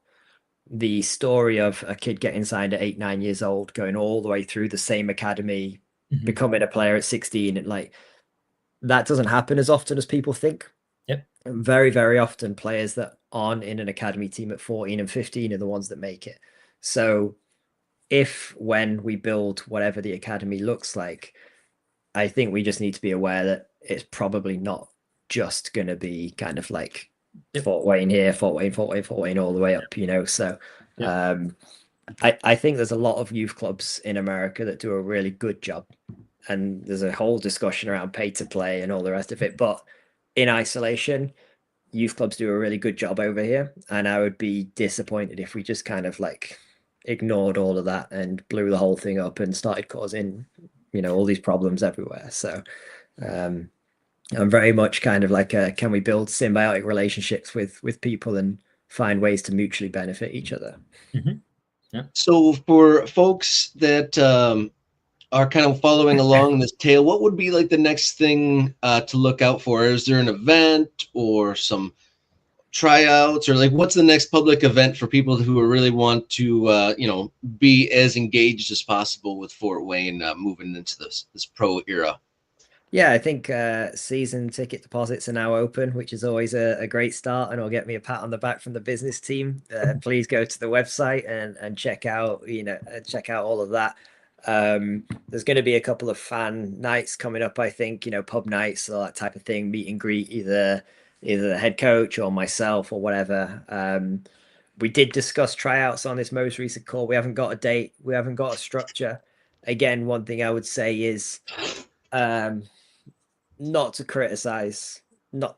the story of a kid getting signed at 8, 9 years old, going all the way through the same academy, becoming a player at 16, and that doesn't happen as often as people think. Yep. And very, very often players that aren't in an academy team at 14 and 15 are the ones that make it. So when we build whatever the academy looks like, I think we just need to be aware that it's probably not just going to be kind of like Fort Wayne here, Fort Wayne, Fort Wayne, Fort Wayne, all the way up, So I think there's a lot of youth clubs in America that do a really good job. And there's a whole discussion around pay to play and all the rest of it. But in isolation, youth clubs do a really good job over here. And I would be disappointed if we just kind of ignored all of that and blew the whole thing up and started causing, all these problems everywhere. So I'm very much kind of can we build symbiotic relationships with people and find ways to mutually benefit each other? Yeah. So for folks that are kind of following along this tale, what would be the next thing to look out for? Is there an event or some tryouts, or what's the next public event for people who really want to be as engaged as possible with Fort Wayne moving into this pro era? Yeah, I think season ticket deposits are now open, which is always a great start, and it'll get me a pat on the back from the business team. Please go to the website and check out all of that. There's going to be a couple of fan nights coming up, I think, pub nights, or that type of thing, meet and greet either the head coach or myself or whatever. We did discuss tryouts on this most recent call. We haven't got a date. We haven't got a structure. Again, one thing I would say is not to criticize. Go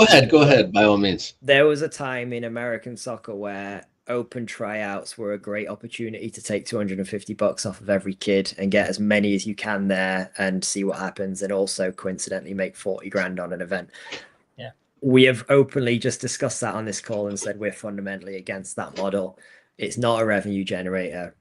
ahead, by all means. There was a time in American soccer where open tryouts were a great opportunity to take $250 off of every kid and get as many as you can there and see what happens, and also coincidentally make 40 grand on an event. Yeah. We have openly just discussed that on this call and said we're fundamentally against that model. It's not a revenue generator.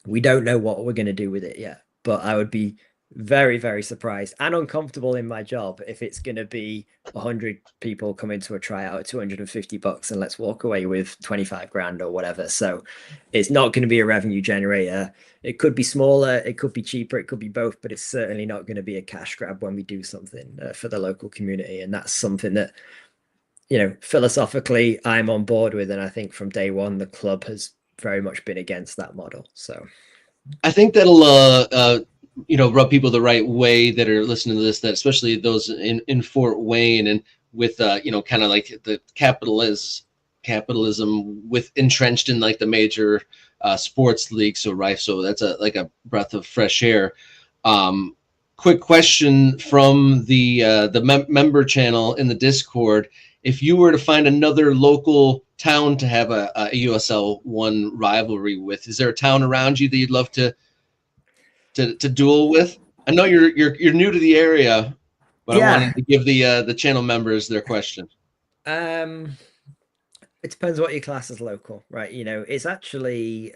We don't know what we're going to do with it yet, but I would be very, very surprised and uncomfortable in my job if it's going to be 100 people come into a tryout at $250 and let's walk away with 25 grand or whatever. So it's not going to be a revenue generator. It could be smaller, it could be cheaper, it could be both, but it's certainly not going to be a cash grab when we do something for the local community. And that's something that, you know, philosophically I'm on board with. And I think from day one, the club has very much been against that model. So I think that'll you know, rub people the right way that are listening to this, that especially those in Fort Wayne and with you know, kind of like the capitalism with entrenched in like the major sports league so rife. So that's like a breath of fresh air. Quick question from the member channel in the Discord: if you were to find another local town to have a USL 1 rivalry with, is there a town around you that you'd love to duel with? I know you're new to the area, but yeah. I wanted to give the channel members their question. It depends what your class is local, right? You know, it's actually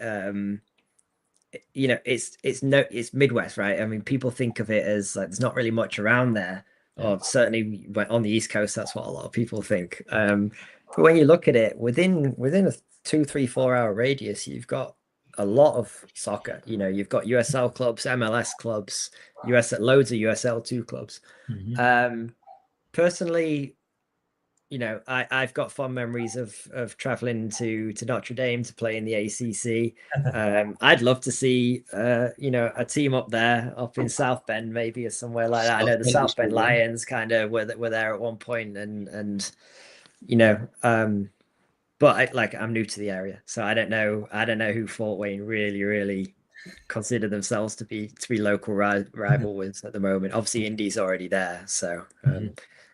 you know, it's Midwest, right? I mean, people think of it as like there's not really much around there, or certainly on the East Coast, that's what a lot of people think. But when you look at it, within a 2, 3, 4 hour radius, you've got a lot of soccer. You know, you've got USL clubs, MLS clubs, loads of USL2 clubs. Personally, you know, I've got fond memories of traveling to Notre Dame to play in the ACC. I'd love to see you know, a team up in South Bend, maybe, or somewhere like that. I know the South Bend Lions kind of were there at one point, and you know, but I'm new to the area, so I don't know who Fort Wayne really consider themselves to be local rival with at the moment. Obviously, Indy's already there, so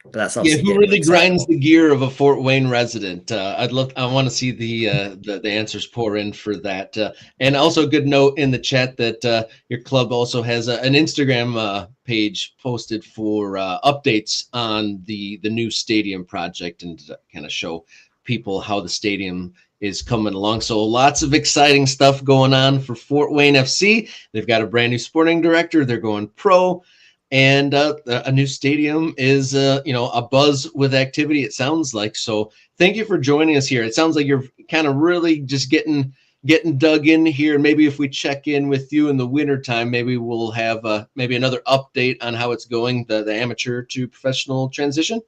but that's also who really grinds the gear of a Fort Wayne resident? I want to see the answers pour in for that. And also, a good note in the chat that your club also has an Instagram page posted for updates on the new stadium project, and to kind of show people how the stadium is coming along. So lots of exciting stuff going on for Fort Wayne FC. They've got a brand new sporting director. They're going pro, and a new stadium is you know, a buzz with activity, it sounds like. So thank you for joining us here. It sounds like you're kind of really just getting dug in here. Maybe if we check in with you in the winter time, maybe we'll have maybe another update on how it's going, the amateur to professional transition.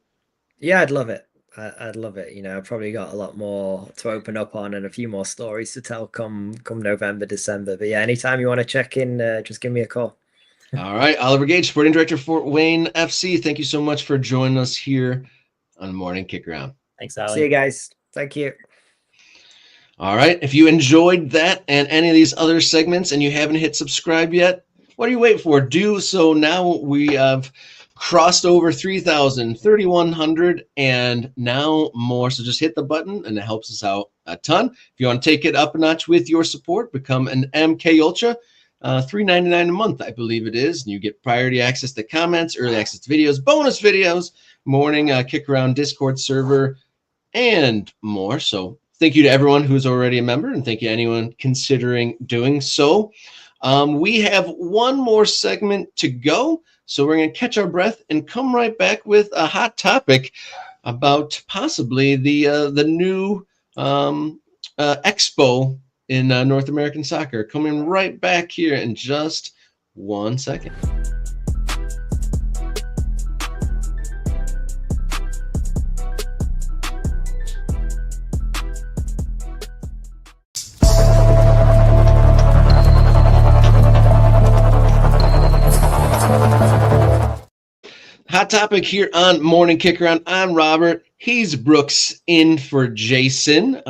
Yeah, I'd love it. I'd love it. You know, I've probably got a lot more to open up on and a few more stories to tell come November, December. But yeah, anytime you want to check in, just give me a call. All right, Oliver Gage, Sporting Director, Fort Wayne FC. Thank you so much for joining us here on Morning Kick Around. Thanks, Ali. See you guys. Thank you. All right, if you enjoyed that and any of these other segments and you haven't hit subscribe yet, what are you waiting for? Do so now. We have crossed over 3,000, 3,100, and now more. So just hit the button, and it helps us out a ton. If you want to take it up a notch with your support, become an MK Ultra. $3.99 a month, I believe it is, and you get priority access to comments, early access to videos, bonus videos, morning kick around Discord server, and more. So thank you to everyone who's already a member, and thank you to anyone considering doing so. We have one more segment to go, so we're going to catch our breath and come right back with a hot topic about possibly the new Expo in North American soccer. Coming right back here in just 1 second. Hot topic here on Morning Kick Around. I'm Robert. He's Brooks in for Jason.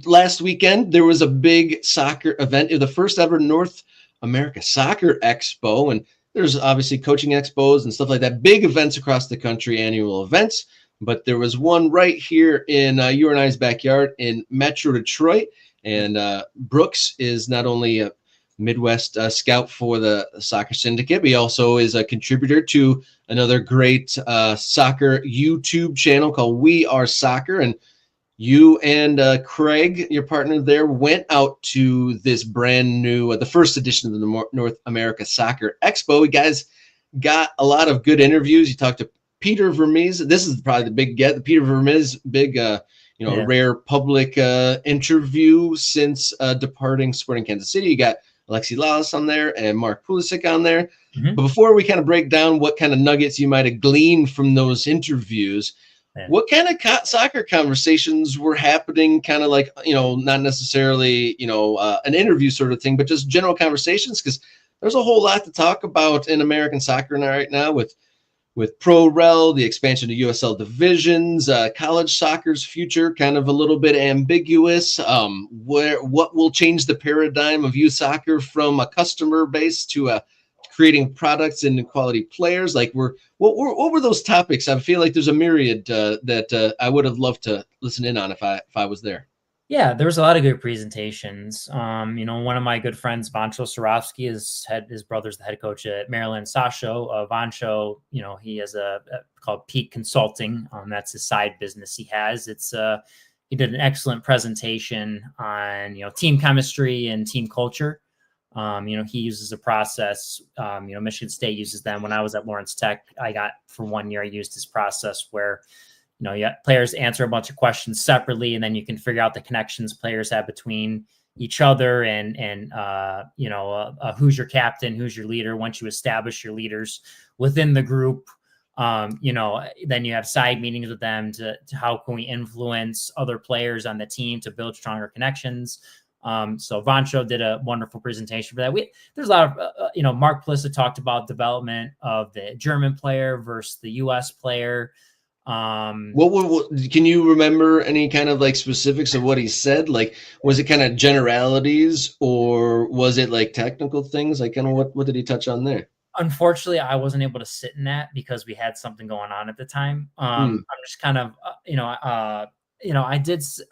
Last weekend, there was a big soccer event. It was the first ever North America Soccer Expo. And there's obviously coaching expos and stuff like that. Big events across the country, annual events. But there was one right here in you and I's backyard in Metro Detroit. And Brooks is not only a Midwest scout for the Soccer Syndicate, but he also is a contributor to another great soccer YouTube channel called We Are Soccer. And you and Craig, your partner there, went out to this brand new, the first edition of the North America Soccer Expo. You guys got a lot of good interviews. You talked to Peter Vermees. This is probably the big get. The Peter Vermees, big, rare public interview since departing Sporting Kansas City. You got Alexi Lalas on there and Mark Pulisic on there. Mm-hmm. But before we kind of break down what kind of nuggets you might have gleaned from those interviews, what kind of soccer conversations were happening, kind of like, not necessarily, an interview sort of thing, but just general conversations? Because there's a whole lot to talk about in American soccer right now with Pro-Rel, the expansion to USL divisions, college soccer's future kind of a little bit ambiguous. What will change the paradigm of youth soccer from a customer base to creating products and quality players? Like, what were those topics? I feel like there's a myriad that I would have loved to listen in on if I was there. Yeah, there was a lot of good presentations. One of my good friends, Vancho Sorovsky, his brother's the head coach at Maryland Sasho. Vancho, he has a called Peak Consulting. That's his side business he has. He did an excellent presentation on, team chemistry and team culture. He uses a process, Michigan State uses them. When I was at Lawrence Tech, for 1 year, I used this process where, players answer a bunch of questions separately, and then you can figure out the connections players have between each other and who's your captain, who's your leader. Once you establish your leaders within the group, then you have side meetings with them to how can we influence other players on the team to build stronger connections. So Vancho did a wonderful presentation for that. There's a lot of, Mark Pulisic talked about development of the German player versus the US player. What can you remember any kind of like specifics of what he said? Like, was it kind of generalities or was it like technical things? Like, kind of what did he touch on there? Unfortunately, I wasn't able to sit in that because we had something going on at the time. I'm just kind of, I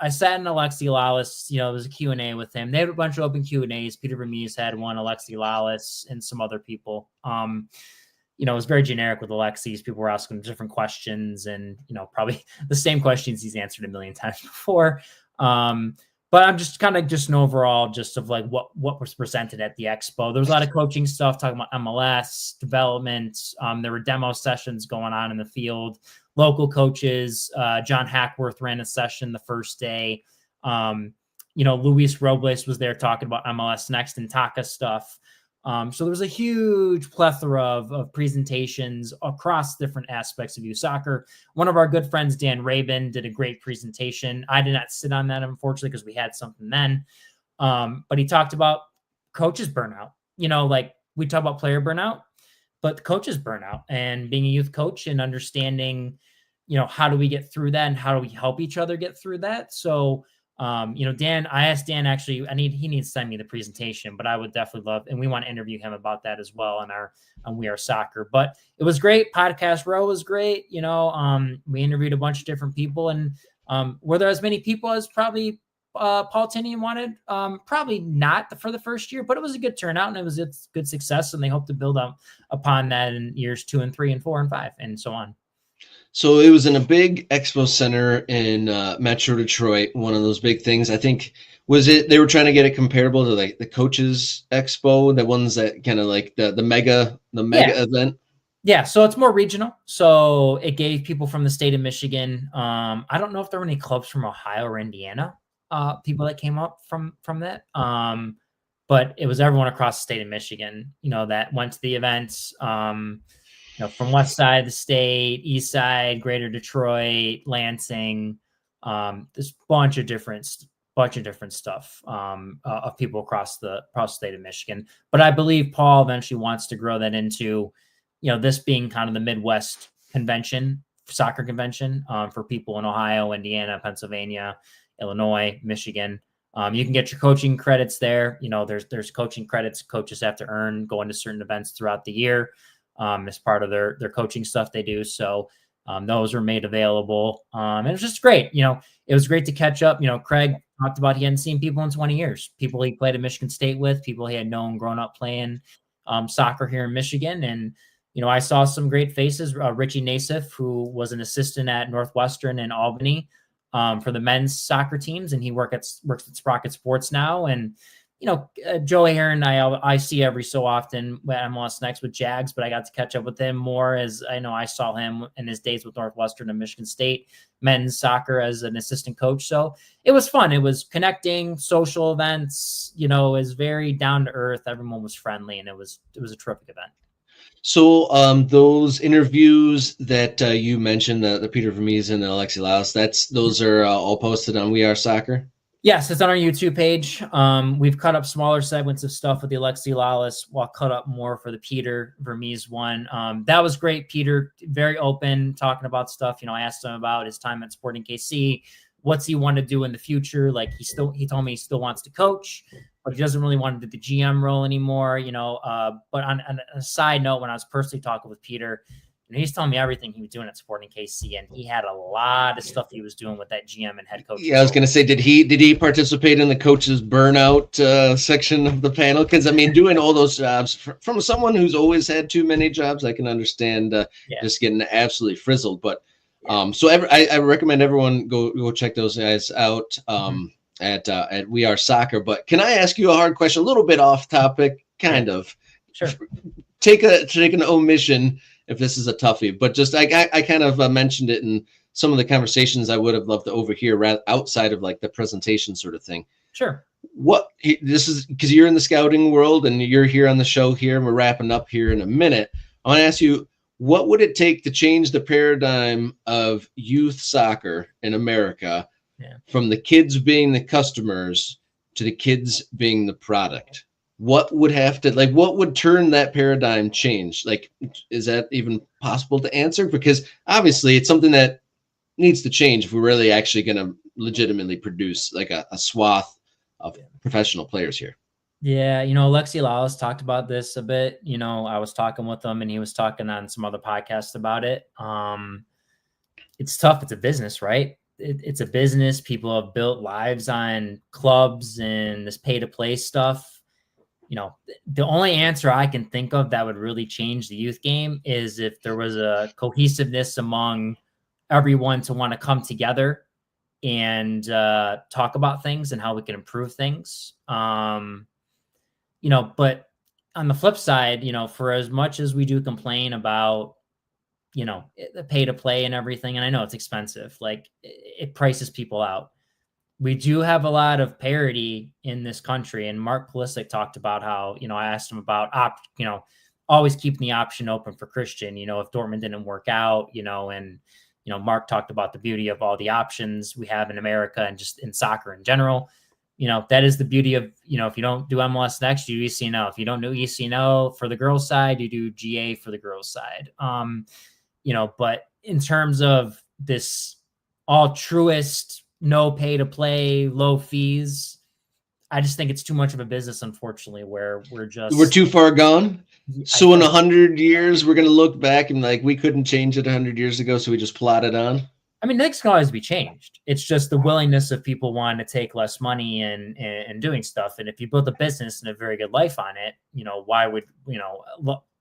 sat in Alexi Lalas, there was a Q&A with him. They had a bunch of open Q&As. Peter Vermees had one, Alexi Lalas, and some other people. It was very generic with Alexi's. People were asking different questions and, probably the same questions he's answered a million times before. But I'm just kind of an overall just of like what was presented at the Expo. There was a lot of coaching stuff, talking about MLS development. There were demo sessions going on in the field. Local coaches, John Hackworth ran a session the first day. Luis Robles was there talking about MLS Next and Taka stuff. So there was a huge plethora of presentations across different aspects of youth soccer. One of our good friends, Dan Rabin, did a great presentation. I did not sit on that, unfortunately, because we had something then. But he talked about coaches burnout. Like we talk about player burnout, but coaches burnout and being a youth coach and understanding, how do we get through that and how do we help each other get through that? So Dan, I asked Dan actually, he needs to send me the presentation, but I would definitely love, and we want to interview him about that as well on We Are Soccer. But it was great. Podcast Row was great. We interviewed a bunch of different people, and were there as many people as probably Paul Tinian wanted? Probably not for the first year, but it was a good turnout and it was a good success, and they hope to build up upon that in years 2 and 3 and 4 and 5 and so on. So it was in a big expo center in Metro Detroit, one of those big things. I think, they were trying to get it comparable to like the Coaches Expo, the ones that kind of like the mega event? Yeah, so it's more regional. So it gave people from the state of Michigan. I don't know if there were any clubs from Ohio or Indiana, people that came up from that. But it was everyone across the state of Michigan, that went to the events. From west side of the state, east side, greater Detroit, Lansing, this bunch of different stuff of people across the state of Michigan. But I believe Paul eventually wants to grow that into, this being kind of the Midwest convention, soccer convention for people in Ohio, Indiana, Pennsylvania, Illinois, Michigan. You can get your coaching credits there. There's coaching credits coaches have to earn going to certain events throughout the year. As part of their coaching stuff they do. So those were made available. And it was just great. It was great to catch up. Craig talked about he hadn't seen people in 20 years, people he played at Michigan State with, people he had known growing up playing soccer here in Michigan. And, I saw some great faces. Richie Nassif, who was an assistant at Northwestern and Albany for the men's soccer teams, and he works at Sprocket Sports now. And Joey Heron, I see every so often when MLS Next with Jags, but I got to catch up with him more, as I know I saw him in his days with Northwestern and Michigan State men's soccer as an assistant coach. So it was fun. It was connecting, social events. It was very down to earth. Everyone was friendly, and it was a terrific event. So those interviews that you mentioned, the Peter Vermees and Alexi Lalas, those are all posted on We Are Soccer? Yes, it's on our YouTube page. We've cut up smaller segments of stuff with the Alexi Lalas, while cut up more for the Peter Vermees one. That was great. Peter, very open, talking about stuff. I asked him about his time at Sporting KC. What's he want to do in the future? Like he told me he still wants to coach, but he doesn't really want to do the GM role anymore. But on a side note, when I was personally talking with Peter, he's telling me everything he was doing at Sporting KC, and he had a lot of stuff he was doing with that GM and head coach. Yeah, I was going to say, did he participate in the coach's burnout section of the panel? Because doing all those jobs from someone who's always had too many jobs, I can understand just getting absolutely frizzled. But so I recommend everyone go check those guys out at We Are Soccer. But can I ask you a hard question, a little bit off topic, kind of? Sure. Take an omission if this is a toughie, but just I kind of mentioned it in some of the conversations I would have loved to overhear outside of like the presentation sort of thing. Sure. This is because you're in the scouting world and you're here on the show here, and we're wrapping up here in a minute. I want to ask you, what would it take to change the paradigm of youth soccer in America from the kids being the customers to the kids being the product? What would what would turn that paradigm change? Like, is that even possible to answer? Because obviously it's something that needs to change if we're really actually going to legitimately produce like a swath of professional players here. Yeah. Alexi Lalas talked about this a bit. I was talking with him, and he was talking on some other podcasts about it. It's tough. It's a business, right? It's a business. People have built lives on clubs and this pay to play stuff. The only answer I can think of that would really change the youth game is if there was a cohesiveness among everyone to want to come together and talk about things and how we can improve things. But on the flip side, for as much as we do complain about, the pay to play and everything, and I know it's expensive, like it prices people out. We do have a lot of parity in this country. And Mark Pulisic talked about how, I asked him about, always keeping the option open for Christian, if Dortmund didn't work out, and, Mark talked about the beauty of all the options we have in America and just in soccer in general. That is the beauty of, if you don't do MLS Next, you do ECNO. If you don't do ECNO for the girls' side, you do GA for the girls' side. But in terms of this altruist, no pay to play, low fees, I just think it's too much of a business, unfortunately, where we're too far gone. So in 100 years, we're going to look back and like, we couldn't change it 100 years ago. So we just plotted on. Things can always be changed. It's just the willingness of people wanting to take less money and doing stuff. And if you build a business and a very good life on it, why would,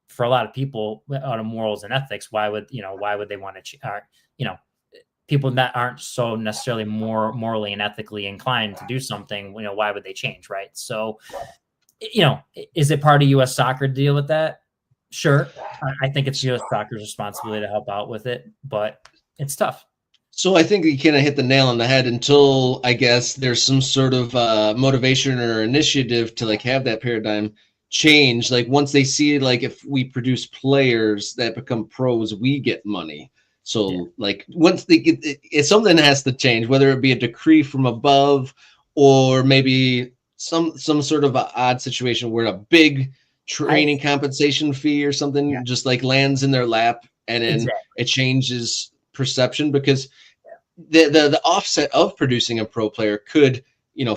for a lot of people out of morals and ethics, why would they want to, people that aren't so necessarily more morally and ethically inclined to do something, why would they change? Right. So, is it part of U.S. soccer to deal with that? Sure. I think it's U.S. soccer's responsibility to help out with it, but it's tough. So I think you kind of hit the nail on the head until I guess there's some sort of motivation or initiative to like have that paradigm change. Like once they see like if we produce players that become pros, we get money. So like once they get it, something has to change, whether it be a decree from above or maybe some sort of an odd situation where a big training compensation fee or something just like lands in their lap, and then it changes perception, because the offset of producing a pro player could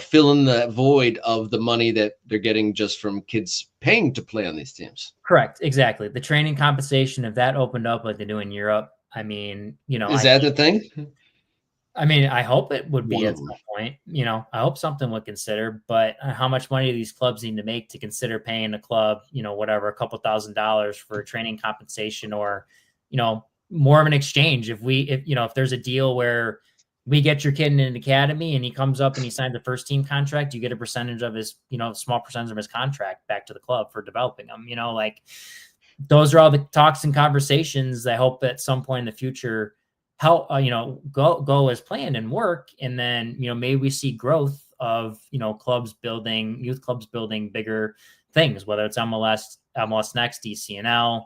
fill in the void of the money that they're getting just from kids paying to play on these teams. Correct. Exactly. The training compensation, if that opened up like they do in Europe, is that the thing? I mean, I hope it would One be of at them. some point. I hope something would consider, but how much money do these clubs need to make to consider paying a club, whatever, a couple $1,000s for training compensation, or, more of an exchange. If there's a deal where we get your kid in an academy and he comes up and he signs a first team contract, you get a percentage of his, small percentage of his contract back to the club for developing him. Like, those are all the talks and conversations I hope at some point in the future help, go as planned and work. And then, maybe we see growth of, youth clubs building bigger things, whether it's MLS Next, DCNL,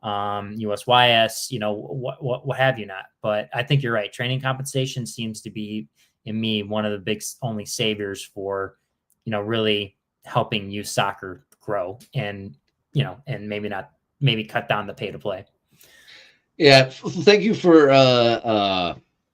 USYS, what have you not. But I think you're right. Training compensation seems to be, in me, one of the big only saviors for, really helping youth soccer grow, and, and maybe cut down the pay to play. Yeah, thank you for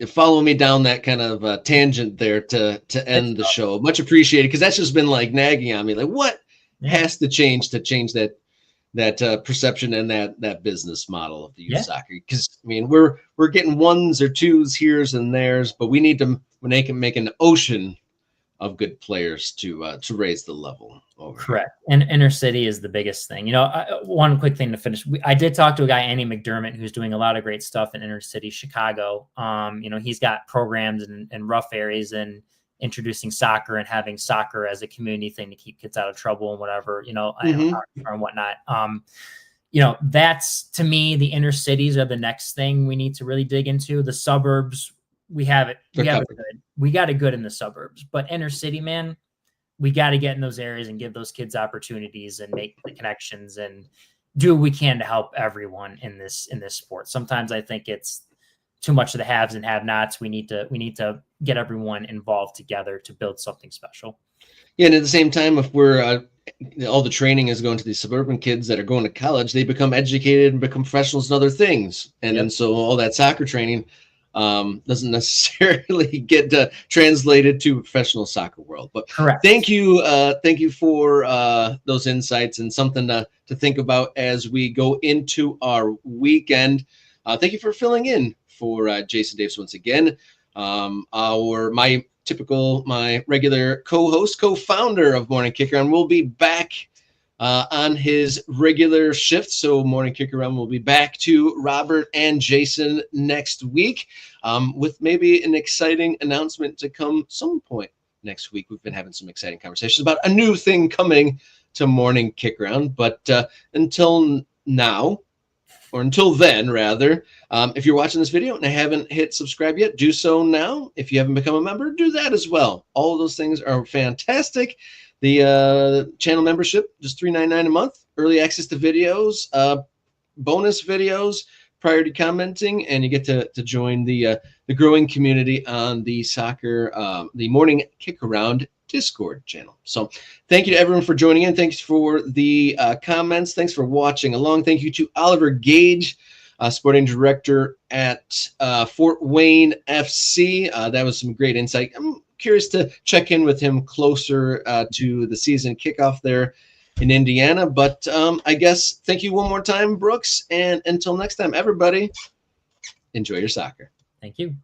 following me down that kind of tangent there to end the show. Much appreciated, because that's just been like nagging on me. Like, what has to change that perception and that business model of the youth soccer? Because I mean, we're getting ones or twos here's and there's, but we need to make an ocean of good players to raise the level over. Correct. And inner city is the biggest thing. One quick thing to finish. I did talk to a guy, Andy McDermott, who's doing a lot of great stuff in inner city Chicago. He's got programs in rough areas and introducing soccer and having soccer as a community thing to keep kids out of trouble and whatever, and whatnot. That's, to me, the inner cities are the next thing we need to really dig into. The suburbs, we have it. We got it good in the suburbs, but inner city, man, we got to get in those areas and give those kids opportunities and make the connections and do what we can to help everyone in this sport. Sometimes I think it's too much of the haves and have-nots. We need to get everyone involved together to build something special. Yeah, and at the same time, if we're all the training is going to these suburban kids that are going to college, they become educated and become professionals in other things, and then so all that soccer training doesn't necessarily get translated to professional soccer world. But correct. Thank you for those insights, and something to think about as we go into our weekend. Thank you for filling in for Jason Davis once again. My regular co-host, co-founder of Morning Kick Around, will be back on his regular shift. So Morning Kick Around will be back to Robert and Jason next week, with maybe an exciting announcement to come some point next week. We've been having some exciting conversations about a new thing coming to Morning Kick Around. But until now, or until then, rather, if you're watching this video and haven't hit subscribe yet, do so now. If you haven't become a member, do that as well. All of those things are fantastic. The channel membership, just $3.99 a month, early access to videos, bonus videos, priority commenting, and you get to join the growing community on the the Morning Kick Around Discord channel. So thank you to everyone for joining in. Thanks for the comments. Thanks for watching along. Thank you to Oliver Gage, sporting director at Fort Wayne FC. That was some great insight. I'm curious to check in with him closer to the season kickoff there in Indiana. But I guess thank you one more time, Brooks. And until next time, everybody, enjoy your soccer. Thank you.